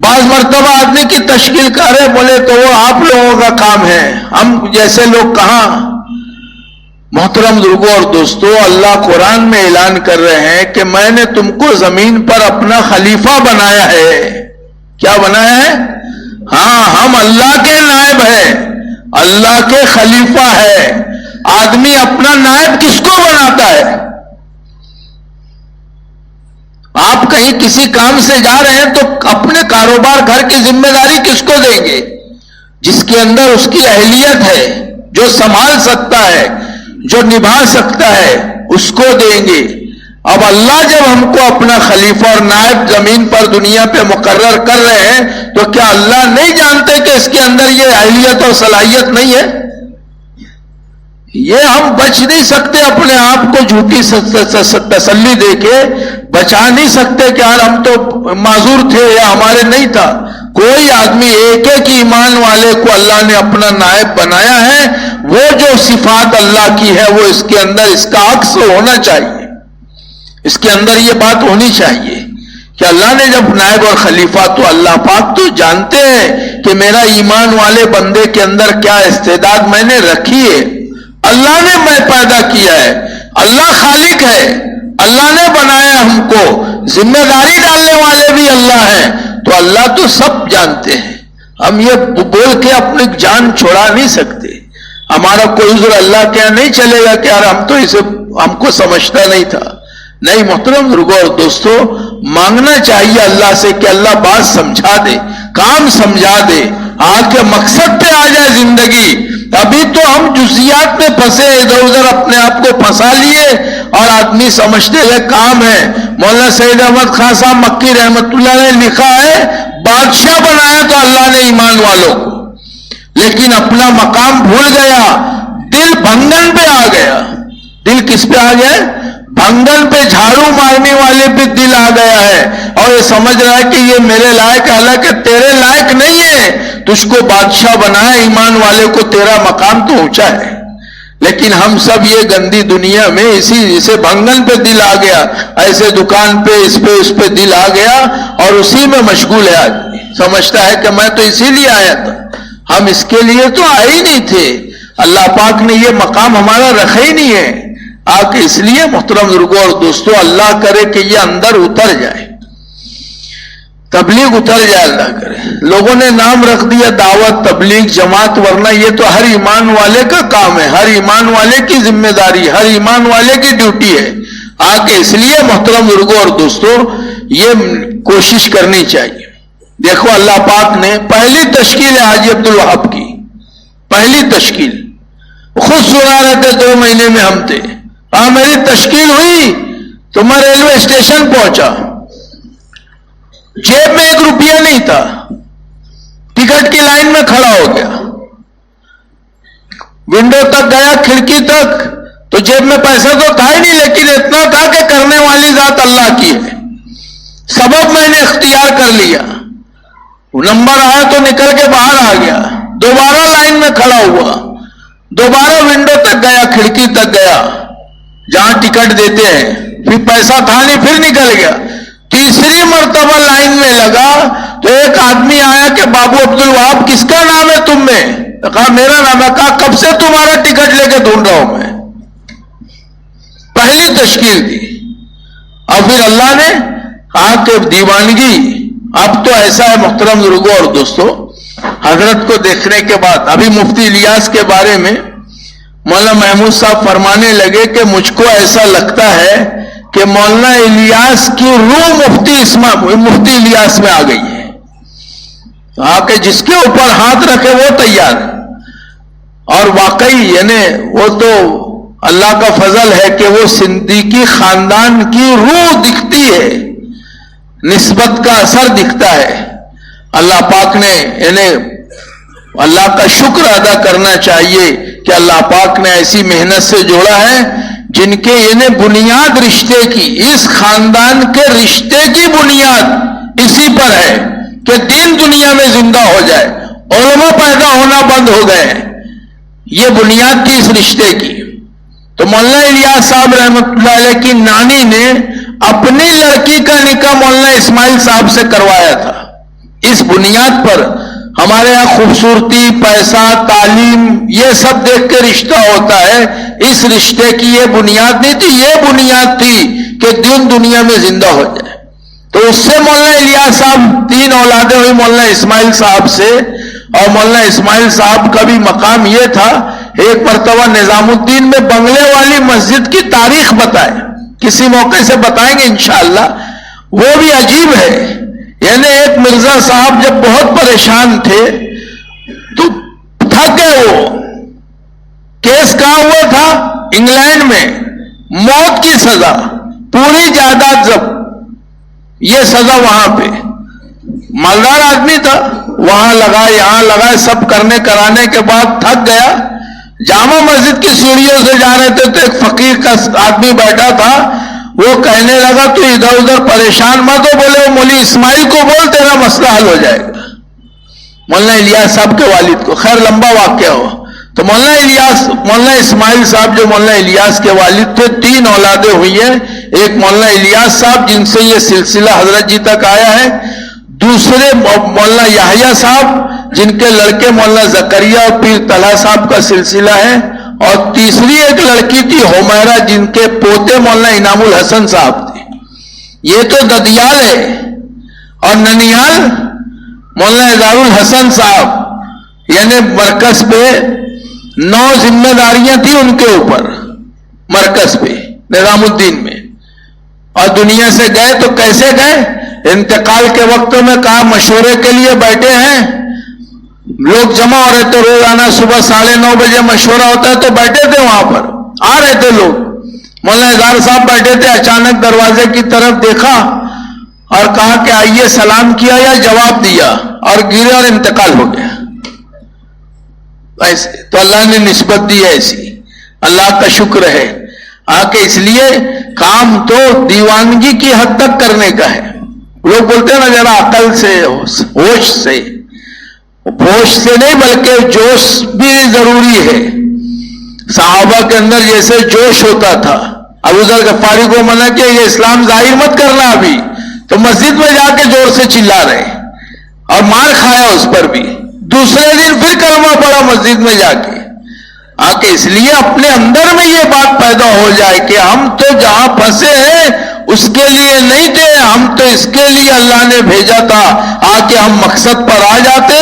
بعض مرتبہ آدمی کی تشکیل کرے بولے تو وہ آپ لوگوں کا کام ہے، ہم جیسے لوگ کہاں. محترم بزرگوں اور دوستوں، اللہ قرآن میں اعلان کر رہے ہیں کہ میں نے تم کو زمین پر اپنا خلیفہ بنایا ہے. کیا بنایا ہے؟ ہاں، ہم اللہ کے نائب ہیں، اللہ کے خلیفہ ہے. آدمی اپنا نائب کس کو بناتا ہے؟ آپ کہیں کسی کام سے جا رہے ہیں تو اپنے کاروبار گھر کی ذمہ داری کس کو دیں گے؟ جس کے اندر اس کی اہلیت ہے، جو سنبھال سکتا ہے، جو نبھا سکتا ہے، اس کو دیں گے. اب اللہ جب ہم کو اپنا خلیفہ اور نائب زمین پر دنیا پہ مقرر کر رہے ہیں تو کیا اللہ نہیں جانتے کہ اس کے اندر یہ اہلیت اور صلاحیت نہیں ہے؟ یہ ہم بچ نہیں سکتے، اپنے آپ کو جھوٹی تسلی دے کے بچا نہیں سکتے کہ یار ہم تو معذور تھے یا ہمارے نہیں تھا. کوئی آدمی ایک ایک ایمان والے کو اللہ نے اپنا نائب بنایا ہے. وہ جو صفات اللہ کی ہے وہ اس کے اندر اس کا عکس ہونا چاہیے. اس کے اندر یہ بات ہونی چاہیے کہ اللہ نے جب نائب اور خلیفہ، تو اللہ پاک تو جانتے ہیں کہ میرا ایمان والے بندے کے اندر کیا استعداد میں نے رکھی ہے. اللہ نے میں پیدا کیا ہے، اللہ خالق ہے، اللہ نے بنایا ہم کو، ذمہ داری ڈالنے والے بھی اللہ ہیں. تو اللہ تو سب جانتے ہیں. ہم یہ بول کے اپنی جان چھوڑا نہیں سکتے. ہمارا کوئی عذر اللہ کے یہاں نہیں چلے گا کہ یار ہم کو سمجھتا نہیں تھا. نہیں محترم بزرگوں اور دوستوں، مانگنا چاہیے اللہ سے کہ اللہ بات سمجھا دے، کام سمجھا دے، آج کے مقصد پہ آ جائے زندگی. ابھی تو ہم جزیات میں پھنسے، ادھر ادھر اپنے آپ کو پھنسا لیے اور آدمی سمجھتے ہیں کام ہے. مولانا سید احمد خان صاحب مکی رحمت اللہ نے لکھا ہے بادشاہ بنایا تو اللہ نے ایمان والوں کو، لیکن اپنا مقام بھول گیا. دل بھنگن پہ آ گیا. دل کس پہ آ گیا؟ بھنگن پہ. جھاڑو مارنے والے پہ دل آ گیا ہے اور یہ سمجھ رہا ہے کہ یہ میرے لائق، حالانکہ تیرے لائق نہیں ہے. تجھ کو بادشاہ بنایا، ایمان والے کو، تیرا مقام تو اونچا ہے. لیکن ہم سب یہ گندی دنیا میں اسے بھنگن پہ دل آ گیا، ایسے دکان پہ اس پہ دل آ گیا اور اسی میں مشغول ہے. آدمی سمجھتا ہے کہ میں تو اسی لیے آیا تھا. ہم اس کے لیے تو آئے ہی نہیں تھے. اللہ پاک نے یہ مقام ہمارا رکھا ہی نہیں ہے. آکے اس لیے محترم بزرگوں اور دوستوں، اللہ کرے کہ یہ اندر اتر جائے، تبلیغ اتر جائے. اللہ کرے. لوگوں نے نام رکھ دیا دعوت، تبلیغ، جماعت، ورنہ یہ تو ہر ایمان والے کا کام ہے، ہر ایمان والے کی ذمہ داری، ہر ایمان والے کی ڈیوٹی ہے. آکے اس لیے محترم بزرگوں اور دوستوں یہ کوشش کرنی چاہیے. دیکھو اللہ پاک نے پہلی تشکیل حاجی عبدالوہاب کی، پہلی تشکیل خود سنا رہے تھے 2 مہینے میں ہم تھے. میری تشکیل ہوئی تو میں ریلوے اسٹیشن پہنچا، جیب میں 1 روپیہ نہیں تھا، ٹکٹ کی لائن میں کھڑا ہو گیا، ونڈو تک گیا، کھڑکی تک، تو جیب میں پیسہ تو تھا ہی نہیں، لیکن اتنا تھا کہ کرنے والی ذات اللہ کی ہے. سبب میں نے اختیار کر لیا، نمبر آیا تو نکل کے باہر آ گیا، دوبارہ لائن میں کھڑا ہوا، دوبارہ ونڈو تک گیا، کھڑکی تک گیا جہاں ٹکٹ دیتے ہیں، پھر پیسہ تھا نہیں، پھر نکل گیا. تیسری مرتبہ لائن میں لگا تو ایک آدمی آیا کہ بابو عبدالوہاب کس کا نام ہے تم میں؟ کہا میرا نام ہے. کہا کب سے تمہارا ٹکٹ لے کے ڈھونڈ رہا ہوں میں. پہلی تشکیل دی. اور پھر اللہ نے کہا کہ دیوانگی. اب تو ایسا ہے محترم بزرگوں اور دوستوں، حضرت کو دیکھنے کے بعد ابھی مفتی الیاس کے بارے میں مولانا محمود صاحب فرمانے لگے کہ مجھ کو ایسا لگتا ہے کہ مولانا الیاس کی روح مفتی الیاس میں آ گئی ہے. کہ جس کے اوپر ہاتھ رکھے وہ تیار ہے. اور واقعی یعنی وہ تو اللہ کا فضل ہے کہ وہ صدیقی خاندان کی روح دکھتی ہے، نسبت کا اثر دکھتا ہے. اللہ پاک نے یعنی اللہ کا شکر ادا کرنا چاہیے کہ اللہ پاک نے ایسی محنت سے جوڑا ہے جن کے یعنی بنیاد رشتے کی، اس خاندان کے رشتے کی بنیاد اسی پر ہے کہ دین دنیا میں زندہ ہو جائے. علماء پیدا ہونا بند ہو گئے، یہ بنیاد تھی اس رشتے کی. تو مولانا الیاس صاحب رحمۃ اللہ علیہ کی نانی نے اپنی لڑکی کا نکاح مولانا اسماعیل صاحب سے کروایا تھا. اس بنیاد پر ہمارے یہاں خوبصورتی، پیسہ، تعلیم یہ سب دیکھ کے رشتہ ہوتا ہے. اس رشتے کی یہ بنیاد نہیں تھی، یہ بنیاد تھی کہ دین دنیا میں زندہ ہو جائے. تو اس سے مولانا الیاس صاحب 3 اولادیں ہوئی مولانا اسماعیل صاحب سے. اور مولانا اسماعیل صاحب کا بھی مقام یہ تھا، ایک مرتبہ نظام الدین میں بنگلے والی مسجد کی تاریخ بتائے، کسی موقع سے بتائیں گے انشاءاللہ. وہ بھی عجیب ہے. یعنی ایک مرزا صاحب جب بہت پریشان تھے تو تھک گئے. وہ کیس کہاں ہوا تھا؟ انگلینڈ میں. موت کی سزا، پوری جائیداد ضبط، یہ سزا وہاں پہ. مالدار آدمی تھا، وہاں لگا یہاں لگا، سب کرنے کرانے کے بعد تھک گیا. جامع مسجد کی سیڑھیوں سے جا رہے تھے تو ایک فقیر کا آدمی بیٹھا تھا. وہ کہنے لگا تو ادھر ادھر پریشان مت ہو. بولے وہ مولوی اسماعیل کو بول، تیرا مسئلہ حل ہو جائے گا. مولانا الیاس صاحب کے والد کو، خیر لمبا واقعہ ہو. تو مولانا اسماعیل صاحب جو مولانا الیاس کے والد تھے، 3 اولادیں ہوئی ہیں. ایک مولانا الیاس صاحب جن سے یہ سلسلہ حضرت جی تک آیا ہے. دوسرے مولانا یحییٰ صاحب جن کے لڑکے مولانا زکریا اور پیر طلحہ صاحب کا سلسلہ ہے. اور تیسری ایک لڑکی تھی حمیرہ جن کے پوتے مولانا انعام الحسن صاحب تھے. یہ تو ددیال ہے. اور ننیال مولانا اظہار الحسن صاحب. یعنی مرکز پہ 9 ذمہ داریاں تھیں ان کے اوپر مرکز پہ نظام الدین میں. اور دنیا سے گئے تو کیسے گئے؟ انتقال کے وقت میں کہا مشورے کے لیے بیٹھے ہیں. لوگ جمع ہو رہے تھے روزانہ صبح 9:30 بجے مشورہ ہوتا ہے تو بیٹھے تھے وہاں پر. آ رہے تھے لوگ. مولانا اظہار صاحب بیٹھے تھے. اچانک دروازے کی طرف دیکھا اور کہا کہ آئیے. سلام کیا یا جواب دیا اور گرے اور انتقال ہو گیا. ایسے تو اللہ نے نسبت دی ایسی. اللہ کا شکر ہے. کہ اس لیے کام تو دیوانگی کی حد تک کرنے کا ہے. لوگ بولتے ہیں نا ذرا عقل سے، ہوش سے. ہوش سے نہیں بلکہ جوش بھی ضروری ہے. صحابہ کے اندر جیسے جوش ہوتا تھا، ابو ذر غفاری کو منع کیا یہ اسلام ظاہر مت کرنا ابھی، تو مسجد میں جا کے زور سے چلا رہے اور مار کھایا اس پر بھی. دوسرے دن پھر کلمہ پڑا مسجد میں جا کے. اس لیے اپنے اندر میں یہ بات پیدا ہو جائے کہ ہم تو جہاں پھنسے ہیں اس کے لیے نہیں تھے، ہم تو اس کے لیے اللہ نے بھیجا تھا. ہم مقصد پر آ جاتے.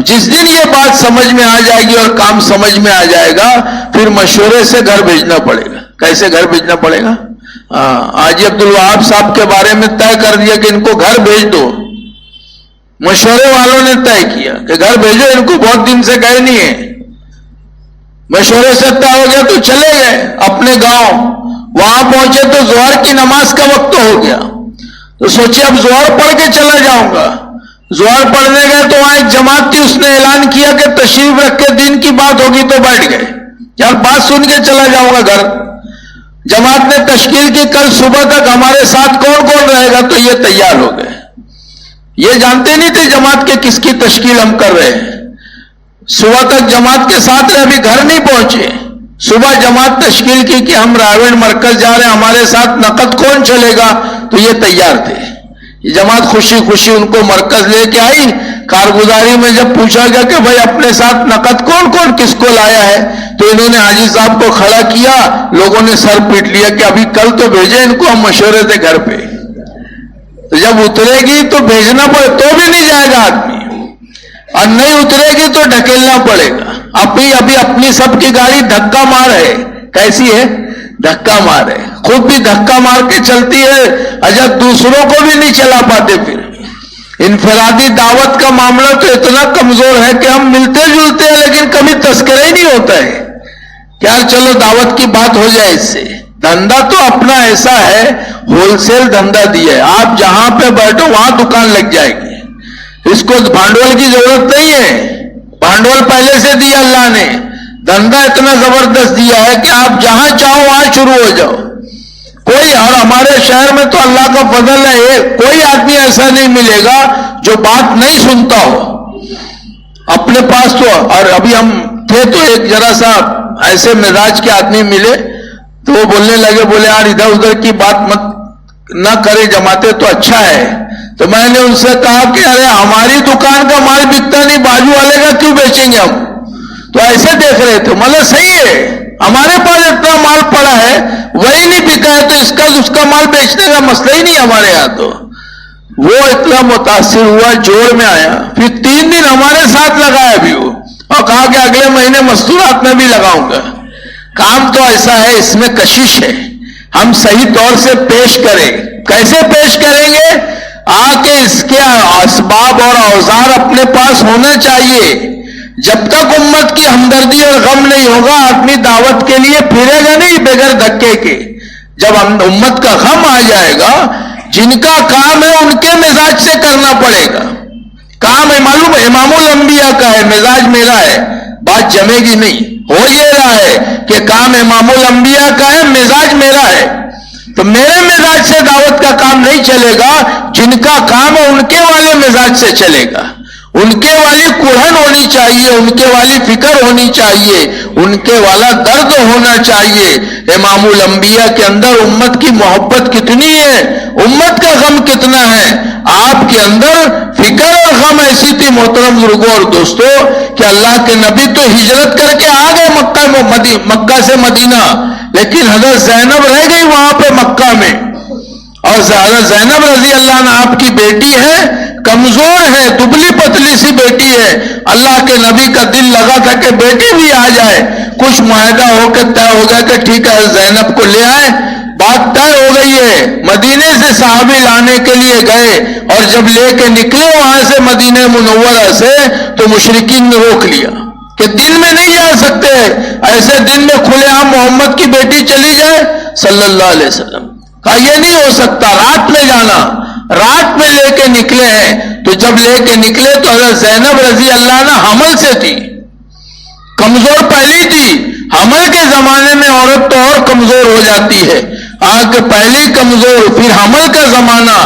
جس دن یہ بات سمجھ میں آ جائے گی اور کام سمجھ میں آ جائے گا، پھر مشورے سے گھر بھیجنا پڑے گا. کیسے گھر بھیجنا پڑے گا؟ حاجی عبدالوہاب صاحب کے بارے میں طے کر دیا کہ ان کو گھر بھیج دو. مشورے والوں نے طے کیا کہ گھر بھیجو، ان کو بہت دن سے گئے نہیں ہیں. مشورے سے طے ہو گیا تو چلے گئے اپنے گاؤں. وہاں پہنچے تو ظہر کی نماز کا وقت ہو گیا. تو سوچے اب ظہر پڑھ کے چلا جاؤں گا. ظہر پڑھنے گئے تو وہاں ایک جماعت تھی، اس نے اعلان کیا کہ تشریف رکھ کے دین کی بات ہوگی. تو بیٹھ گئے، یار بات سن کے چلا جاؤں گا گھر. جماعت نے تشکیل کی کل صبح تک ہمارے ساتھ کون کون رہے گا، تو یہ تیار ہو گئے. یہ جانتے نہیں تھے جماعت کے کس کی تشکیل ہم کر رہے ہیں. صبح تک جماعت کے ساتھ رہے، ابھی گھر نہیں پہنچے. صبح جماعت تشکیل کی کہ ہم راوین مرکز جا رہے ہیں، ہمارے ساتھ نقد کون چلے گا. تو یہ تیار تھے. یہ جماعت خوشی خوشی ان کو مرکز لے کے آئی. کارگزاری میں جب پوچھا گیا کہ بھائی اپنے ساتھ نقد کون کون کس کو لایا ہے، تو انہوں نے حاجی صاحب کو کھڑا کیا. لوگوں نے سر پیٹ لیا کہ ابھی کل تو بھیجے ان کو، ہم مشورے تھے گھر پہ. تو جب اترے گی تو بھیجنا پڑے تو بھی نہیں جائے گا آدمی، اور نہیں اترے گی تو ڈھکیلنا پڑے گا. ابھی اپنی سب کی گاڑی دھکا مار ہے. کیسی ہے؟ دھکا مار ہے. خود بھی دھکا مار کے چلتی ہے، اچھا دوسروں کو بھی نہیں چلا پاتے. پھر انفرادی دعوت کا معاملہ تو اتنا کمزور ہے کہ ہم ملتے جلتے ہیں لیکن کبھی تذکرہ ہی نہیں ہوتا ہے. کیا چلو دعوت کی بات ہو جائے اس سے. دھندا تو اپنا ایسا ہے، ہول سیل دھندا دیا ہے. آپ جہاں پہ بیٹھو وہاں دکان لگ جائے گی. اس کو بھانڈول کی ضرورت نہیں ہے. بھانڈول پہلے سے دیا اللہ نے. دھندا اتنا زبردست دیا ہے کہ آپ جہاں چاہو وہاں شروع ہو جاؤ. کوئی، اور ہمارے شہر میں تو اللہ کا فضل ہے، کوئی آدمی ایسا نہیں ملے گا جو بات نہیں سنتا ہو اپنے پاس. تو اور ابھی ہم تھے تو ایک ذرا سا ایسے مزاج کے آدمی ملے تو وہ بولنے لگے، بولے یار ادھر ادھر کی بات مت نہ کرے جماتے تو اچھا ہے. تو میں نے ان سے کہا کہ ارے ہماری دکان کا مال بکتا نہیں, بازو والے کا کیوں بیچیں گے ہم؟ تو ایسے دیکھ رہے تھے. مطلب صحیح ہے, ہمارے پاس اتنا مال پڑا ہے وہی نہیں بکا ہے تو اس کا مال بیچنے کا مسئلہ ہی نہیں ہمارے یہاں. تو وہ اتنا متاثر ہوا, جوڑ میں آیا. پھر 3 دن ہمارے ساتھ لگایا بھی وہ, اور کہا کہ اگلے مہینے مستورات میں بھی لگاؤں گا. کام تو ایسا ہے, اس میں کشش ہے, ہم صحیح طور سے پیش کریں. کیسے پیش کریں گے؟ کے اس کے اسباب اور اوزار اپنے پاس ہونا چاہیے. جب تک امت کی ہمدردی اور غم نہیں ہوگا آدمی دعوت کے لیے پھرے گا نہیں بغیر دھکے کے. جب امت کا غم آ جائے گا, جن کا کام ہے ان کے مزاج سے کرنا پڑے گا. کام ہے معلوم ہے امام الانبیاء کا ہے, مزاج میرا ہے, بات جمے گی نہیں. ہو یہ رہا ہے کہ کام امام الانبیاء کا ہے, مزاج میرا ہے. تو میرے مزاج سے دعوت کا کام نہیں چلے گا, جن کا کام ہے ان کے والے مزاج سے چلے گا. ان کے والی کڑھن ہونی چاہیے, ان کے والی فکر ہونی چاہیے, ان کے والا درد ہونا چاہیے. امام الانبیاء کے اندر امت کی محبت کتنی ہے, امت کا غم کتنا ہے. آپ کے اندر فکر اور غم ایسی تھی محترم بزرگوں اور دوستوں کہ اللہ کے نبی تو ہجرت کر کے آ گئے مکہ سے مدینہ, لیکن حضرت زینب رہ گئی وہاں پہ مکہ میں. اور حضرت زینب رضی اللہ عنہ آپ کی بیٹی ہے, کمزور ہے, دبلی پتلی سی بیٹی ہے. اللہ کے نبی کا دل لگا تھا کہ بیٹی بھی آ جائے. کچھ معاہدہ ہو کے طے ہو گیا کہ ٹھیک ہے زینب کو لے آئے. بات طے ہو گئی ہے. مدینے سے صحابی لانے کے لیے گئے, اور جب لے کے نکلے وہاں سے مدینہ منورہ سے, تو مشرکین نے روک لیا کہ دن میں نہیں جا سکتے, ایسے دن میں کھلے عام محمد کی بیٹی چلی جائے صلی اللہ علیہ وسلم. کہا یہ نہیں ہو سکتا, رات میں جانا. رات میں لے کے نکلے ہیں. تو جب لے کے نکلے تو حضرت زینب رضی اللہ عنہ حمل سے تھی, کمزور پہلی تھی. حمل کے زمانے میں عورت تو اور کمزور ہو جاتی ہے, آگ پہلی کمزور پھر حمل کا زمانہ.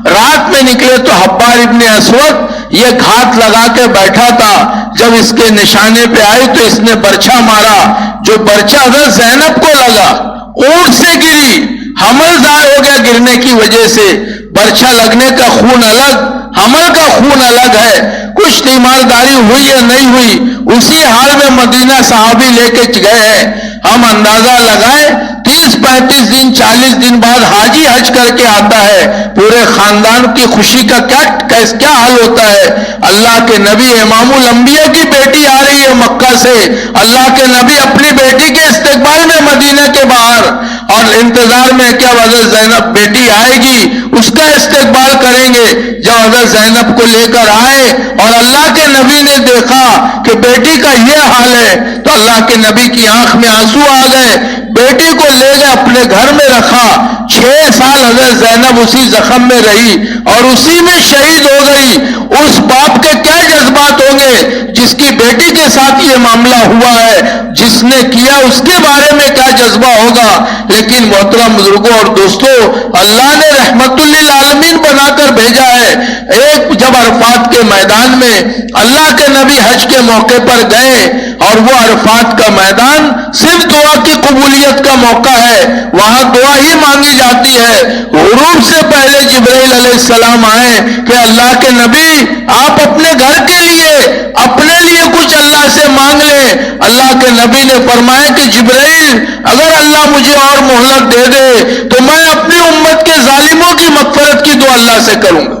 رات میں نکلے تو حبار ابن اسود یہ گھات لگا کے بیٹھا تھا. جب اس کے نشانے پہ آئی تو اس نے برچھا مارا, جو برچھا حضرت زینب کو لگا, اونٹ سے گری, حمل ضائع ہو گیا گرنے کی وجہ سے. برچھا لگنے کا خون الگ, حمل کا خون الگ ہے. کچھ تیمارداری ہوئی یا نہیں ہوئی, اسی حال میں مدینہ صحابی لے کے گئے ہیں. ہم اندازہ لگائیں 30-35 دن 40 دن بعد حاجی حج کر کے آتا ہے, پورے خاندان کی خوشی کا کیا حال ہوتا ہے. اللہ کے نبی امام الانبیاء کی بیٹی آ رہی ہے مکہ سے, اللہ کے نبی اپنی بیٹی کے استقبال میں مدینہ کے باہر, اور انتظار میں کیا حضرت زینب بیٹی آئے گی اس کا استقبال کریں گے. جب حضرت زینب کو لے کر آئے اور اللہ کے نبی نے دیکھا کہ بیٹی کا یہ حال ہے, تو اللہ کے نبی کی آنکھ میں آنسو آ گئے. بیٹی کو لے گئے اپنے گھر میں رکھا. 6 سال حضرت زینب اسی زخم میں رہی اور اسی میں شہید ہو گئی. اس باپ کے کیا جذبات ہوں گے جس کی بیٹی کے ساتھ یہ معاملہ ہوا ہے, جس نے کیا اس کے بارے میں کیا جذبہ ہوگا. لیکن محترم بزرگوں اور دوستوں, اللہ نے رحمت للعالمین بنا کر بھیجا ہے. ایک جب عرفات کے میدان میں اللہ کے نبی حج کے موقع پر گئے, اور وہ عرفات کا میدان صرف دعا کی قبولیت کا موقع ہے, وہاں دعا ہی مانگی جاتی ہے. غروب سے پہلے جبرائیل علیہ السلام آئے کہ اللہ کے نبی آپ اپنے گھر کے لیے اپنے لیے کچھ اللہ سے مانگ لیں. اللہ کے نبی نے فرمایا کہ جبرائیل اگر اللہ مجھے اور مہلت دے دے تو میں اپنی امت کے ظالموں کی مغفرت کی دعا اللہ سے کروں گا.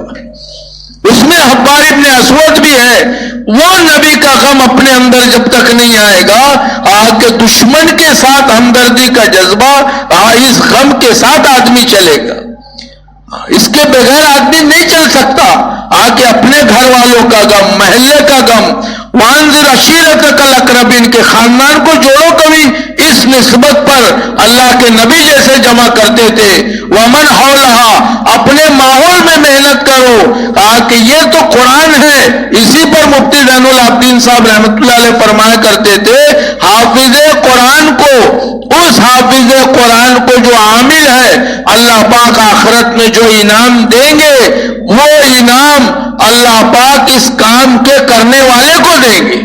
اس میں حبار ابن اسود بھی ہے. وہ نبی کا غم اپنے اندر جب تک نہیں آئے گا, آگ کے دشمن کے ساتھ ہمدردی کا جذبہ, اس غم کے ساتھ آدمی چلے گا. اس کے بغیر آدمی نہیں چل سکتا. آگے اپنے گھر والوں کا غم, محلے کا غم. وانذر عشیرتک الاقربین کے خاندان کو جوڑو کبھی اس نسبت پر اللہ کے نبی جیسے جمع کرتے تھے. ومن حولہا اپنے ماحول میں محنت کرو. کہا کہ یہ تو قرآن ہے. اسی پر مفتی زین العابدین صاحب رحمۃ اللہ علیہ فرمایا کرتے تھے, حافظ قرآن کو, اس حافظ قرآن کو جو عامل ہے, اللہ پاک آخرت میں جو انعام دیں گے وہ انعام اللہ پاک اس کام کے کرنے والے کو دیں گے,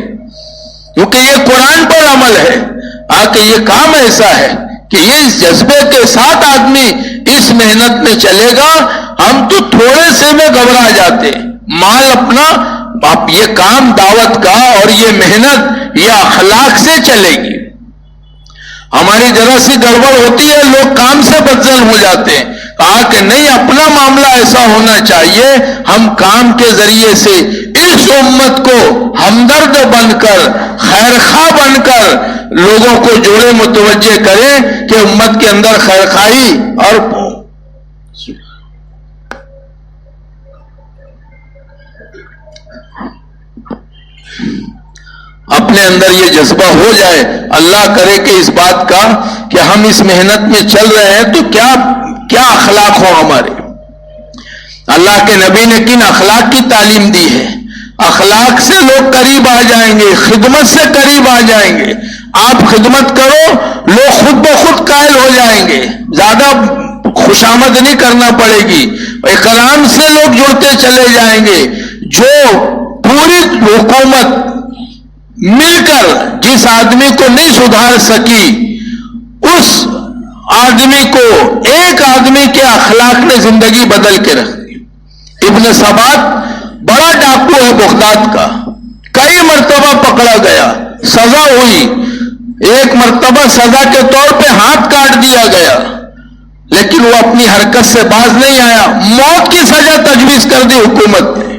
کیونکہ یہ قرآن پر عمل ہے. آ کہ یہ کام ایسا ہے کہ اس جذبے کے ساتھ آدمی اس محنت میں چلے گا. ہم تو تھوڑے سے میں گھبرا جاتے. مال اپنا، یہ کام دعوت کا اور یہ محنت یہ اخلاق سے چلے گی. ہماری ذرا سی گڑبڑ ہوتی ہے، لوگ کام سے بدزن ہو جاتے ہیں. کہا کہ نہیں، اپنا معاملہ ایسا ہونا چاہیے ہم کام کے ذریعے سے اس امت کو ہمدرد بن کر، خیرخواہ بن کر لوگوں کو جوڑے متوجہ کریں کہ امت کے اندر خیرخواہی اور اپنے اندر یہ جذبہ ہو جائے. اللہ کرے کہ اس بات کا کہ ہم اس محنت میں چل رہے ہیں تو کیا اخلاق ہو ہمارے. اللہ کے نبی نے کن اخلاق کی تعلیم دی ہے. اخلاق سے لوگ قریب آ جائیں گے، خدمت سے قریب آ جائیں گے. آپ خدمت کرو، لوگ خود بخود قائل ہو جائیں گے. زیادہ خوشامد نہیں کرنا پڑے گی، اکرام سے لوگ جڑتے چلے جائیں گے. جو پوری حکومت مل کر جس آدمی کو نہیں سدھار سکی، اس آدمی کو ایک آدمی کے اخلاق نے زندگی بدل کے رکھ دی. ابن سبات بڑا ڈاکو ہے بغداد کا، کئی مرتبہ پکڑا گیا، سزا ہوئی. ایک مرتبہ سزا کے طور پہ ہاتھ کاٹ دیا گیا، لیکن وہ اپنی حرکت سے باز نہیں آیا. موت کی سزا تجویز کر دی حکومت نے.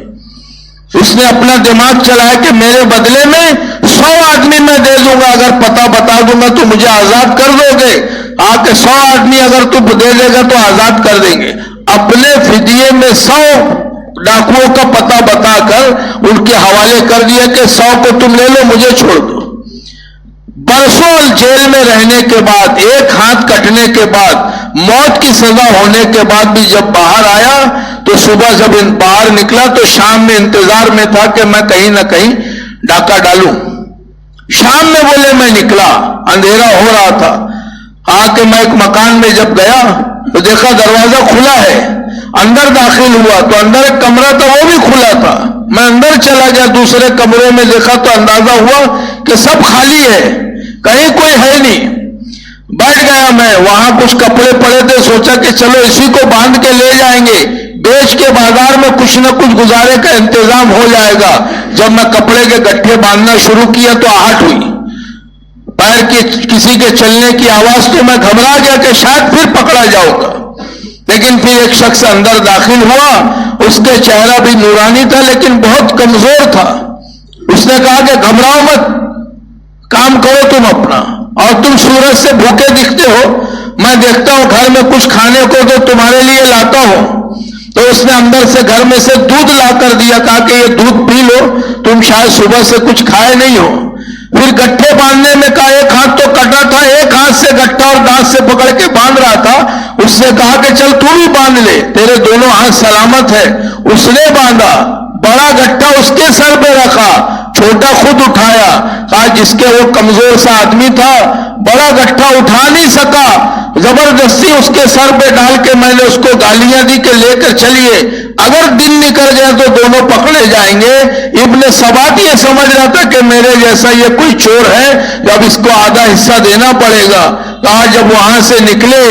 اس نے اپنا دماغ چلایا کہ میرے بدلے میں 100 آدمی میں دے دوں گا، اگر پتہ بتا دوں گا تو مجھے آزاد کر دو گے. آ کے 100 آدمی اگر تو دے دے گا تو آزاد کر دیں گے. اپنے فدیے میں 100 ڈاکوؤں کا پتہ بتا کر ان کے حوالے کر دیا کہ 100 کو تم لے لو، مجھے چھوڑ دو. برسوں جیل میں رہنے کے بعد، ایک ہاتھ کٹنے کے بعد، موت کی سزا ہونے کے بعد بھی جب باہر آیا تو صبح جب باہر نکلا تو شام میں انتظار میں تھا کہ میں کہیں نہ کہیں ڈاکہ ڈالوں. شام میں بولے میں نکلا، اندھیرا ہو رہا تھا. کہ میں ایک مکان میں جب گیا تو دیکھا دروازہ کھلا ہے. اندر داخل ہوا تو اندر ایک کمرہ تھا، وہ بھی کھلا تھا. میں اندر چلا گیا، دوسرے کمرے میں دیکھا تو اندازہ ہوا کہ سب خالی ہے، کہیں کوئی ہے نہیں. بیٹھ گیا میں، وہاں کچھ کپڑے پڑے تھے، سوچا کہ چلو اسی کو باندھ کے لے جائیں گے، بیچ کے بازار میں کچھ نہ کچھ گزارے کا انتظام ہو جائے گا. جب میں کپڑے کے گٹھے باندھنا شروع کیا تو آہٹ ہوئی، پیر کے کسی کے چلنے کی آواز تو میں گھبرا گیا کہ شاید پھر پکڑا جاؤں گا. لیکن پھر ایک شخص اندر داخل ہوا، اس کے چہرہ بھی نورانی تھا لیکن بہت کمزور تھا. اس نے کہا کہ گھبراؤ مت، کام کرو تم اپنا، اور تم سورج سے بھوکے دکھتے ہو، میں دیکھتا ہوں گھر میں کچھ کھانے کو تو تمہارے لیے لاتا ہوں. تو اس نے اندر سے گھر میں سے دودھ لا کر دیا، کہا کہ یہ دودھ پی لو، تم شاید صبح سے کچھ کھائے نہیں ہو. پھر گٹھے باندھنے میں کہا، ایک ہاتھ تو کٹا تھا، ایک ہاتھ سے گٹھا اور دانت سے پکڑ کے باندھ رہا تھا. اس سے کہا کہ چل تو بھی باندھ لے، تیرے دونوں ہاتھ سلامت ہے. اس نے باندھا، بڑا گٹھا اس کے سر پہ رکھا، چھوٹا خود اٹھایا. کہا جس کے وہ کمزور سا آدمی تھا بڑا گٹھا اٹھا نہیں سکا، زبردستی اس کے سر پہ ڈال کے میں نے اس کو گالیاں دی کہ لے کر چلیے، اگر دن نکل گیا تو دونوں پکڑے جائیں گے. ابن سبات یہ سمجھ رہا تھا کہ میرے جیسا یہ کوئی چور ہے، جب اس کو آدھا حصہ دینا پڑے گا. کہا جب وہاں سے نکلے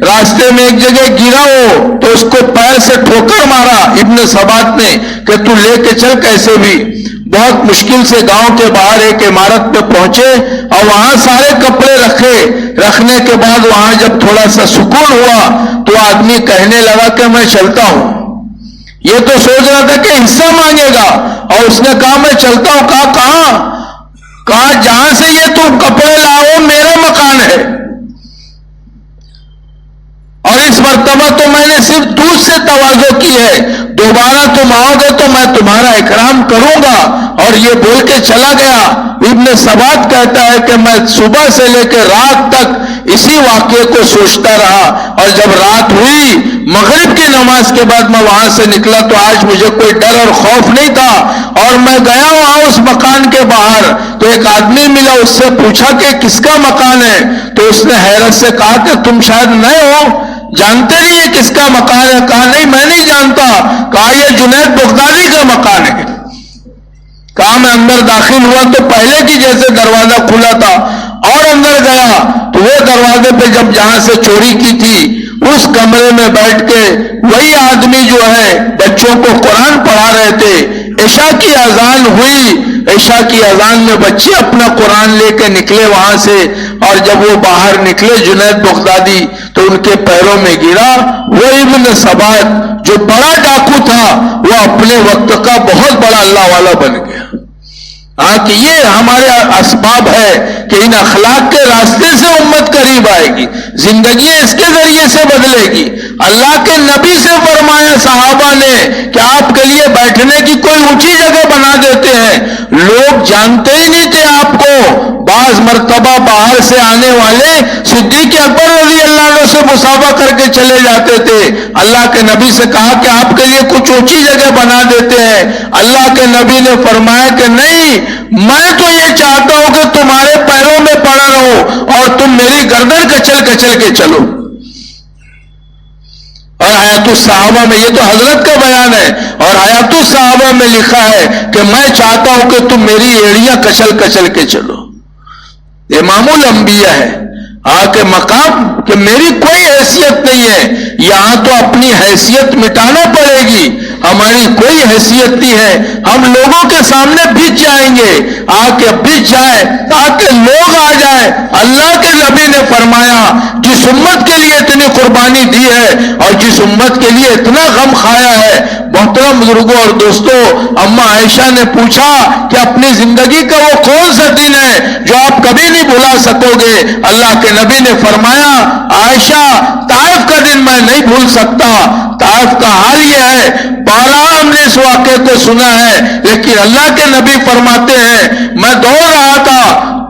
راستے میں ایک جگہ گرا ہو تو اس کو پیر سے ٹھوکر مارا ابن سبات نے کہ تو لے کے چل کیسے بھی. بہت مشکل سے گاؤں کے باہر ایک عمارت پہ پہنچے اور وہاں سارے کپڑے رکھنے کے بعد وہاں جب تھوڑا سا سکون ہوا تو آدمی کہنے لگا کہ میں چلتا ہوں. یہ تو سوچ رہا تھا کہ حصہ مانگے گا، اور اس نے کہا میں چلتا ہوں. کہا کہاں؟ کہا جہاں سے یہ تم کپڑے لاؤ میرا مکان ہے، اور اس مرتبہ تو میں نے صرف دودھ سے تواضع کی ہے، دوبارہ تم آؤ گے تو میں تمہارا اکرام کروں گا. اور یہ بول کے چلا گیا. ابن سبات کہتا ہے کہ میں صبح سے لے کے رات تک اسی واقعے کو سوچتا رہا، اور جب رات ہوئی مغرب کی نماز کے بعد میں وہاں سے نکلا تو آج مجھے کوئی ڈر اور خوف نہیں تھا. اور میں گیا وہاں اس مکان کے باہر تو ایک آدمی ملا، اس سے پوچھا کہ کس کا مکان ہے؟ تو اس نے حیرت سے کہا کہ تم شاید نئے ہو، جانتے نہیں یہ کس کا مکان ہے؟ کہا نہیں میں نہیں جانتا. کہا یہ جنید بغدادی کا مکان ہے. کہا میں اندر داخل ہوا تو پہلے کی جیسے دروازہ کھلا تھا، اور اندر گیا تو وہ دروازے پہ جب جہاں سے چوری کی تھی اس کمرے میں بیٹھ کے وہی آدمی جو ہے بچوں کو قرآن پڑھا رہے تھے، عشاء کی اذان ہوئی، عشاء کی اذان میں بچے اپنا قرآن لے کے نکلے وہاں سے، اور جب وہ باہر نکلے جنید بغدادی تو ان کے پیروں میں گرا وہ ابن سبات جو بڑا ڈاکو تھا، وہ اپنے وقت کا بہت بڑا اللہ والا بن گیا۔ کہ یہ ہمارے اسباب ہے کہ ان اخلاق کے راستے سے امت قریب آئے گی، زندگی اس کے ذریعے سے بدلے گی۔ اللہ کے نبی سے فرمایا صحابہ نے کہ آپ کے لیے بیٹھنے کی کوئی اونچی جگہ بنا دیتے ہیں، لوگ جانتے ہی نہیں تھے آپ کو۔ بعض مرتبہ باہر سے آنے والے صدیق اکبر رضی اللہ عنہ سے مصافحہ کر کے چلے جاتے تھے، اللہ کے نبی سے کہا کہ آپ کے لیے کچھ اونچی جگہ بنا دیتے ہیں۔ اللہ کے نبی نے فرمایا کہ نہیں، میں تو یہ چاہتا ہوں کہ تمہارے پیروں میں پڑا رہو اور تم میری گردن کچل کچل کے چلو۔ اور حیات الصحابہ میں، یہ تو حضرت کا بیان ہے، اور حیات الصحابہ میں لکھا ہے کہ میں چاہتا ہوں کہ تم میری ایڑیاں کچل کچل کے چلو۔ امام الانبیاء ہے، کے مقام کہ میری کوئی حیثیت نہیں ہے، یہاں تو اپنی حیثیت مٹانا پڑے گی، ہماری کوئی حیثیت نہیں ہے، ہم لوگوں کے سامنے بھیج جائیں گے، کے بھیج جائیں تاکہ لوگ آ جائیں۔ اللہ کے نبی نے فرمایا جس امت کے لیے اتنی قربانی دی ہے اور جس امت کے لیے اتنا غم کھایا ہے۔ محترم بزرگوں اور دوستوں، اما عائشہ نے پوچھا کہ اپنی زندگی کا وہ کون سا دن ہے جو آپ کبھی نہیں بھلا سکو گے؟ اللہ کے نبی نے فرمایا عائشہ، طائف کا دن میں نہیں بھول سکتا۔ طائف کا حال یہ ہے، بارہا ہم نے اس واقعے کو سنا ہے، لیکن اللہ کے نبی فرماتے ہیں میں دوڑ رہا تھا،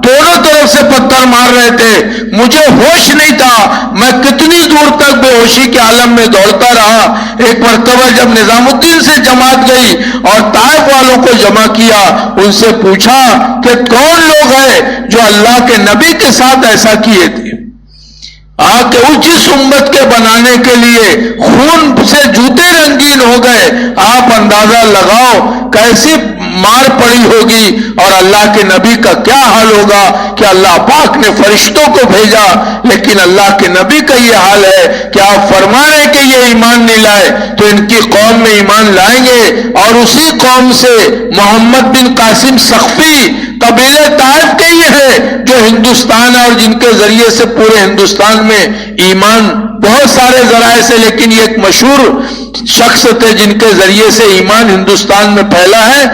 دونوں طرف سے پتھر مار رہے تھے، مجھے ہوش نہیں تھا، میں کتنی دور تک بے ہوشی کے عالم میں دوڑتا رہا۔ ایک مرتبہ جب نظام الدین سے جماعت گئی اور طائف والوں کو جمع کیا، ان سے پوچھا کہ کون لوگ ہیں جو اللہ کے نبی کے ساتھ ایسا کیے تھے؟ کہ جس امت کے بنانے کے لیے خون سے جوتے رنگین ہو گئے، آپ اندازہ لگاؤ کیسی مار پڑی ہوگی، اور اللہ کے نبی کا کیا حال ہوگا کہ اللہ پاک نے فرشتوں کو بھیجا، لیکن اللہ کے نبی کا یہ حال ہے کہ آپ فرما رہے کہ یہ ایمان نہیں لائے تو ان کی قوم میں ایمان لائیں گے۔ اور اسی قوم سے محمد بن قاسم سقفی قبیلہ طائف کے یہ ہے جو ہندوستان ہے، اور جن کے ذریعے سے پورے ہندوستان میں ایمان بہت سارے ذرائع سے، لیکن یہ ایک مشہور شخص تھے جن کے ذریعے سے ایمان ہندوستان میں پھیلا ہے۔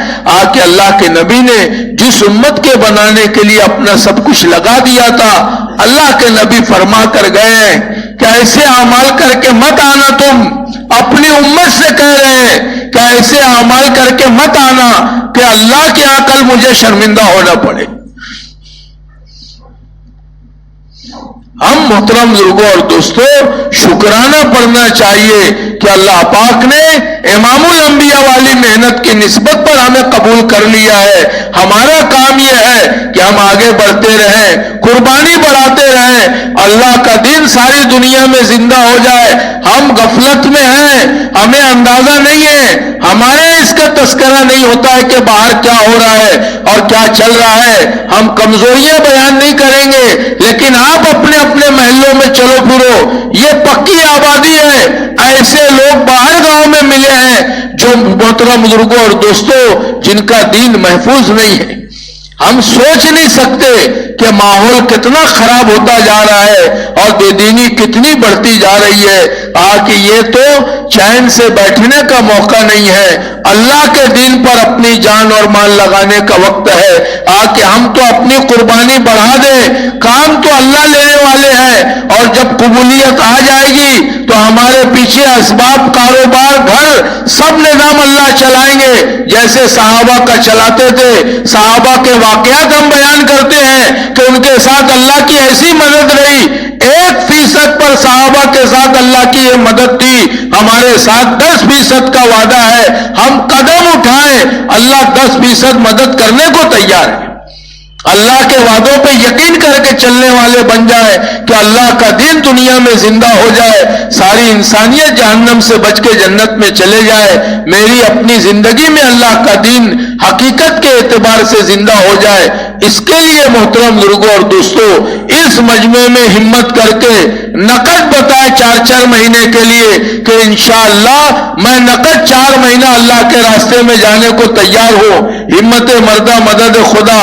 کہ اللہ کے نبی نے جس امت کے بنانے کے لیے اپنا سب کچھ لگا دیا تھا، اللہ کے نبی فرما کر گئے کہ ایسے اعمال کر کے مت آنا، تم اپنی امت سے کہہ رہے ہیں کہ ایسے اعمال کر کے مت آنا کہ اللہ کے یہاں کل مجھے شرمندہ ہونا پڑے۔ ہم محترم بزرگوں اور دوستوں شکرانہ پڑھنا چاہیے کہ اللہ پاک نے امام الانبیاء والی محنت کی نسبت پر ہمیں قبول کر لیا ہے۔ ہمارا کام یہ ہے کہ ہم آگے بڑھتے رہیں، قربانی بڑھاتے رہیں، اللہ کا دین ساری دنیا میں زندہ ہو جائے۔ ہم غفلت میں ہیں، ہمیں اندازہ نہیں ہے، ہمارے اس کا تذکرہ نہیں ہوتا ہے کہ باہر کیا ہو رہا ہے اور کیا چل رہا ہے۔ ہم کمزوریاں بیان نہیں کریں گے، لیکن آپ اپنے محلوں میں چلو پھرو، یہ پکی آبادی ہے، ایسے لوگ باہر گاؤں میں ملے ہیں جو محترم بزرگوں اور دوستوں جن کا دین محفوظ نہیں ہے۔ ہم سوچ نہیں سکتے کہ ماحول کتنا خراب ہوتا جا رہا ہے اور بے دینی کتنی بڑھتی جا رہی ہے۔ کہ یہ تو چین سے بیٹھنے کا موقع نہیں ہے، اللہ کے دین پر اپنی جان اور مال لگانے کا وقت ہے۔ کہ ہم تو اپنی قربانی بڑھا دیں، کام تو اللہ لینے والے ہیں، اور جب قبولیت آ جائے گی تو ہمارے پیچھے اسباب، کاروبار، گھر، سب نظام اللہ چلائیں گے جیسے صحابہ کا چلاتے تھے۔ صحابہ کے واقعات ہم بیان کرتے ہیں کہ ان کے ساتھ اللہ کی ایسی مدد رہی، 1% پر صحابہ کے ساتھ اللہ کی یہ مدد تھی، ہمارے ساتھ 10% کا وعدہ ہے، ہم قدم اٹھائیں، اللہ 10% مدد کرنے کو تیار ہے۔ اللہ کے وعدوں پہ یقین کر کے چلنے والے بن جائے کہ اللہ کا دین دنیا میں زندہ ہو جائے، ساری انسانیت جہنم سے بچ کے جنت میں چلے جائے، میری اپنی زندگی میں اللہ کا دین حقیقت کے اعتبار سے زندہ ہو جائے۔ اس کے لیے محترم بزرگوں اور دوستوں اس مجمع میں ہمت کر کے نقد بتائے 4 مہینے کے لیے کہ انشاءاللہ میں نقد 4 مہینہ اللہ کے راستے میں جانے کو تیار ہوں. ہمت مردہ مدد خدا،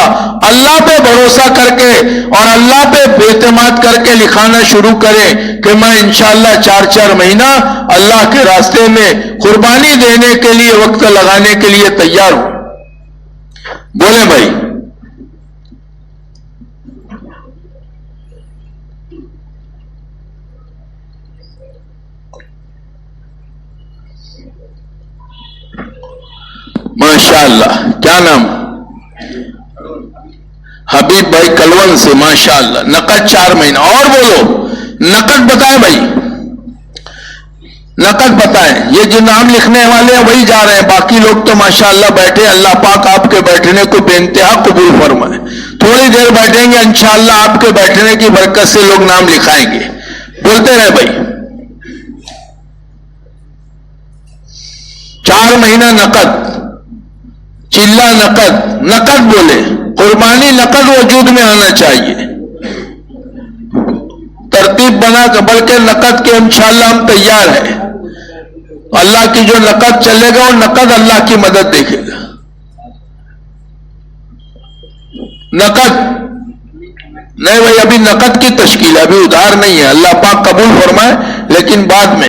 اللہ پہ بھروسہ کر کے اور اللہ پہ اعتماد کر کے لکھانا شروع کریں کہ میں انشاءاللہ 4 مہینہ اللہ کے راستے میں قربانی دینے کے لیے، وقت لگانے کے لیے تیار ہوں. بولیں بھائی. ماشاءاللہ. کیا نام؟ حبیب بھائی کلون سے. ماشاءاللہ. نقد 4 مہینہ. اور بولو نقد بتائیں بھائی، نقد بتائیں. یہ جو نام لکھنے والے ہیں وہی جا رہے ہیں، باقی لوگ تو ماشاءاللہ بیٹھے. اللہ پاک آپ کے بیٹھنے کو بے انتہا قبول فرمائے. تھوڑی دیر بیٹھیں گے انشاءاللہ آپ کے بیٹھنے کی برکت سے لوگ نام لکھائیں گے. بولتے رہے بھائی. 4 مہینہ نقد، چلہ نقد، نقد بولے. قربانی نقد وجود میں آنا چاہیے. ترتیب بنا کر، بلکہ نقد کے انشاءاللہ ہم تیار ہیں. اللہ کی جو نقد چلے گا وہ نقد اللہ کی مدد دیکھے گا. نقد نہیں بھائی، ابھی نقد کی تشکیل ہے، ابھی ادھار نہیں ہے. اللہ پاک قبول فرمائے، لیکن بعد میں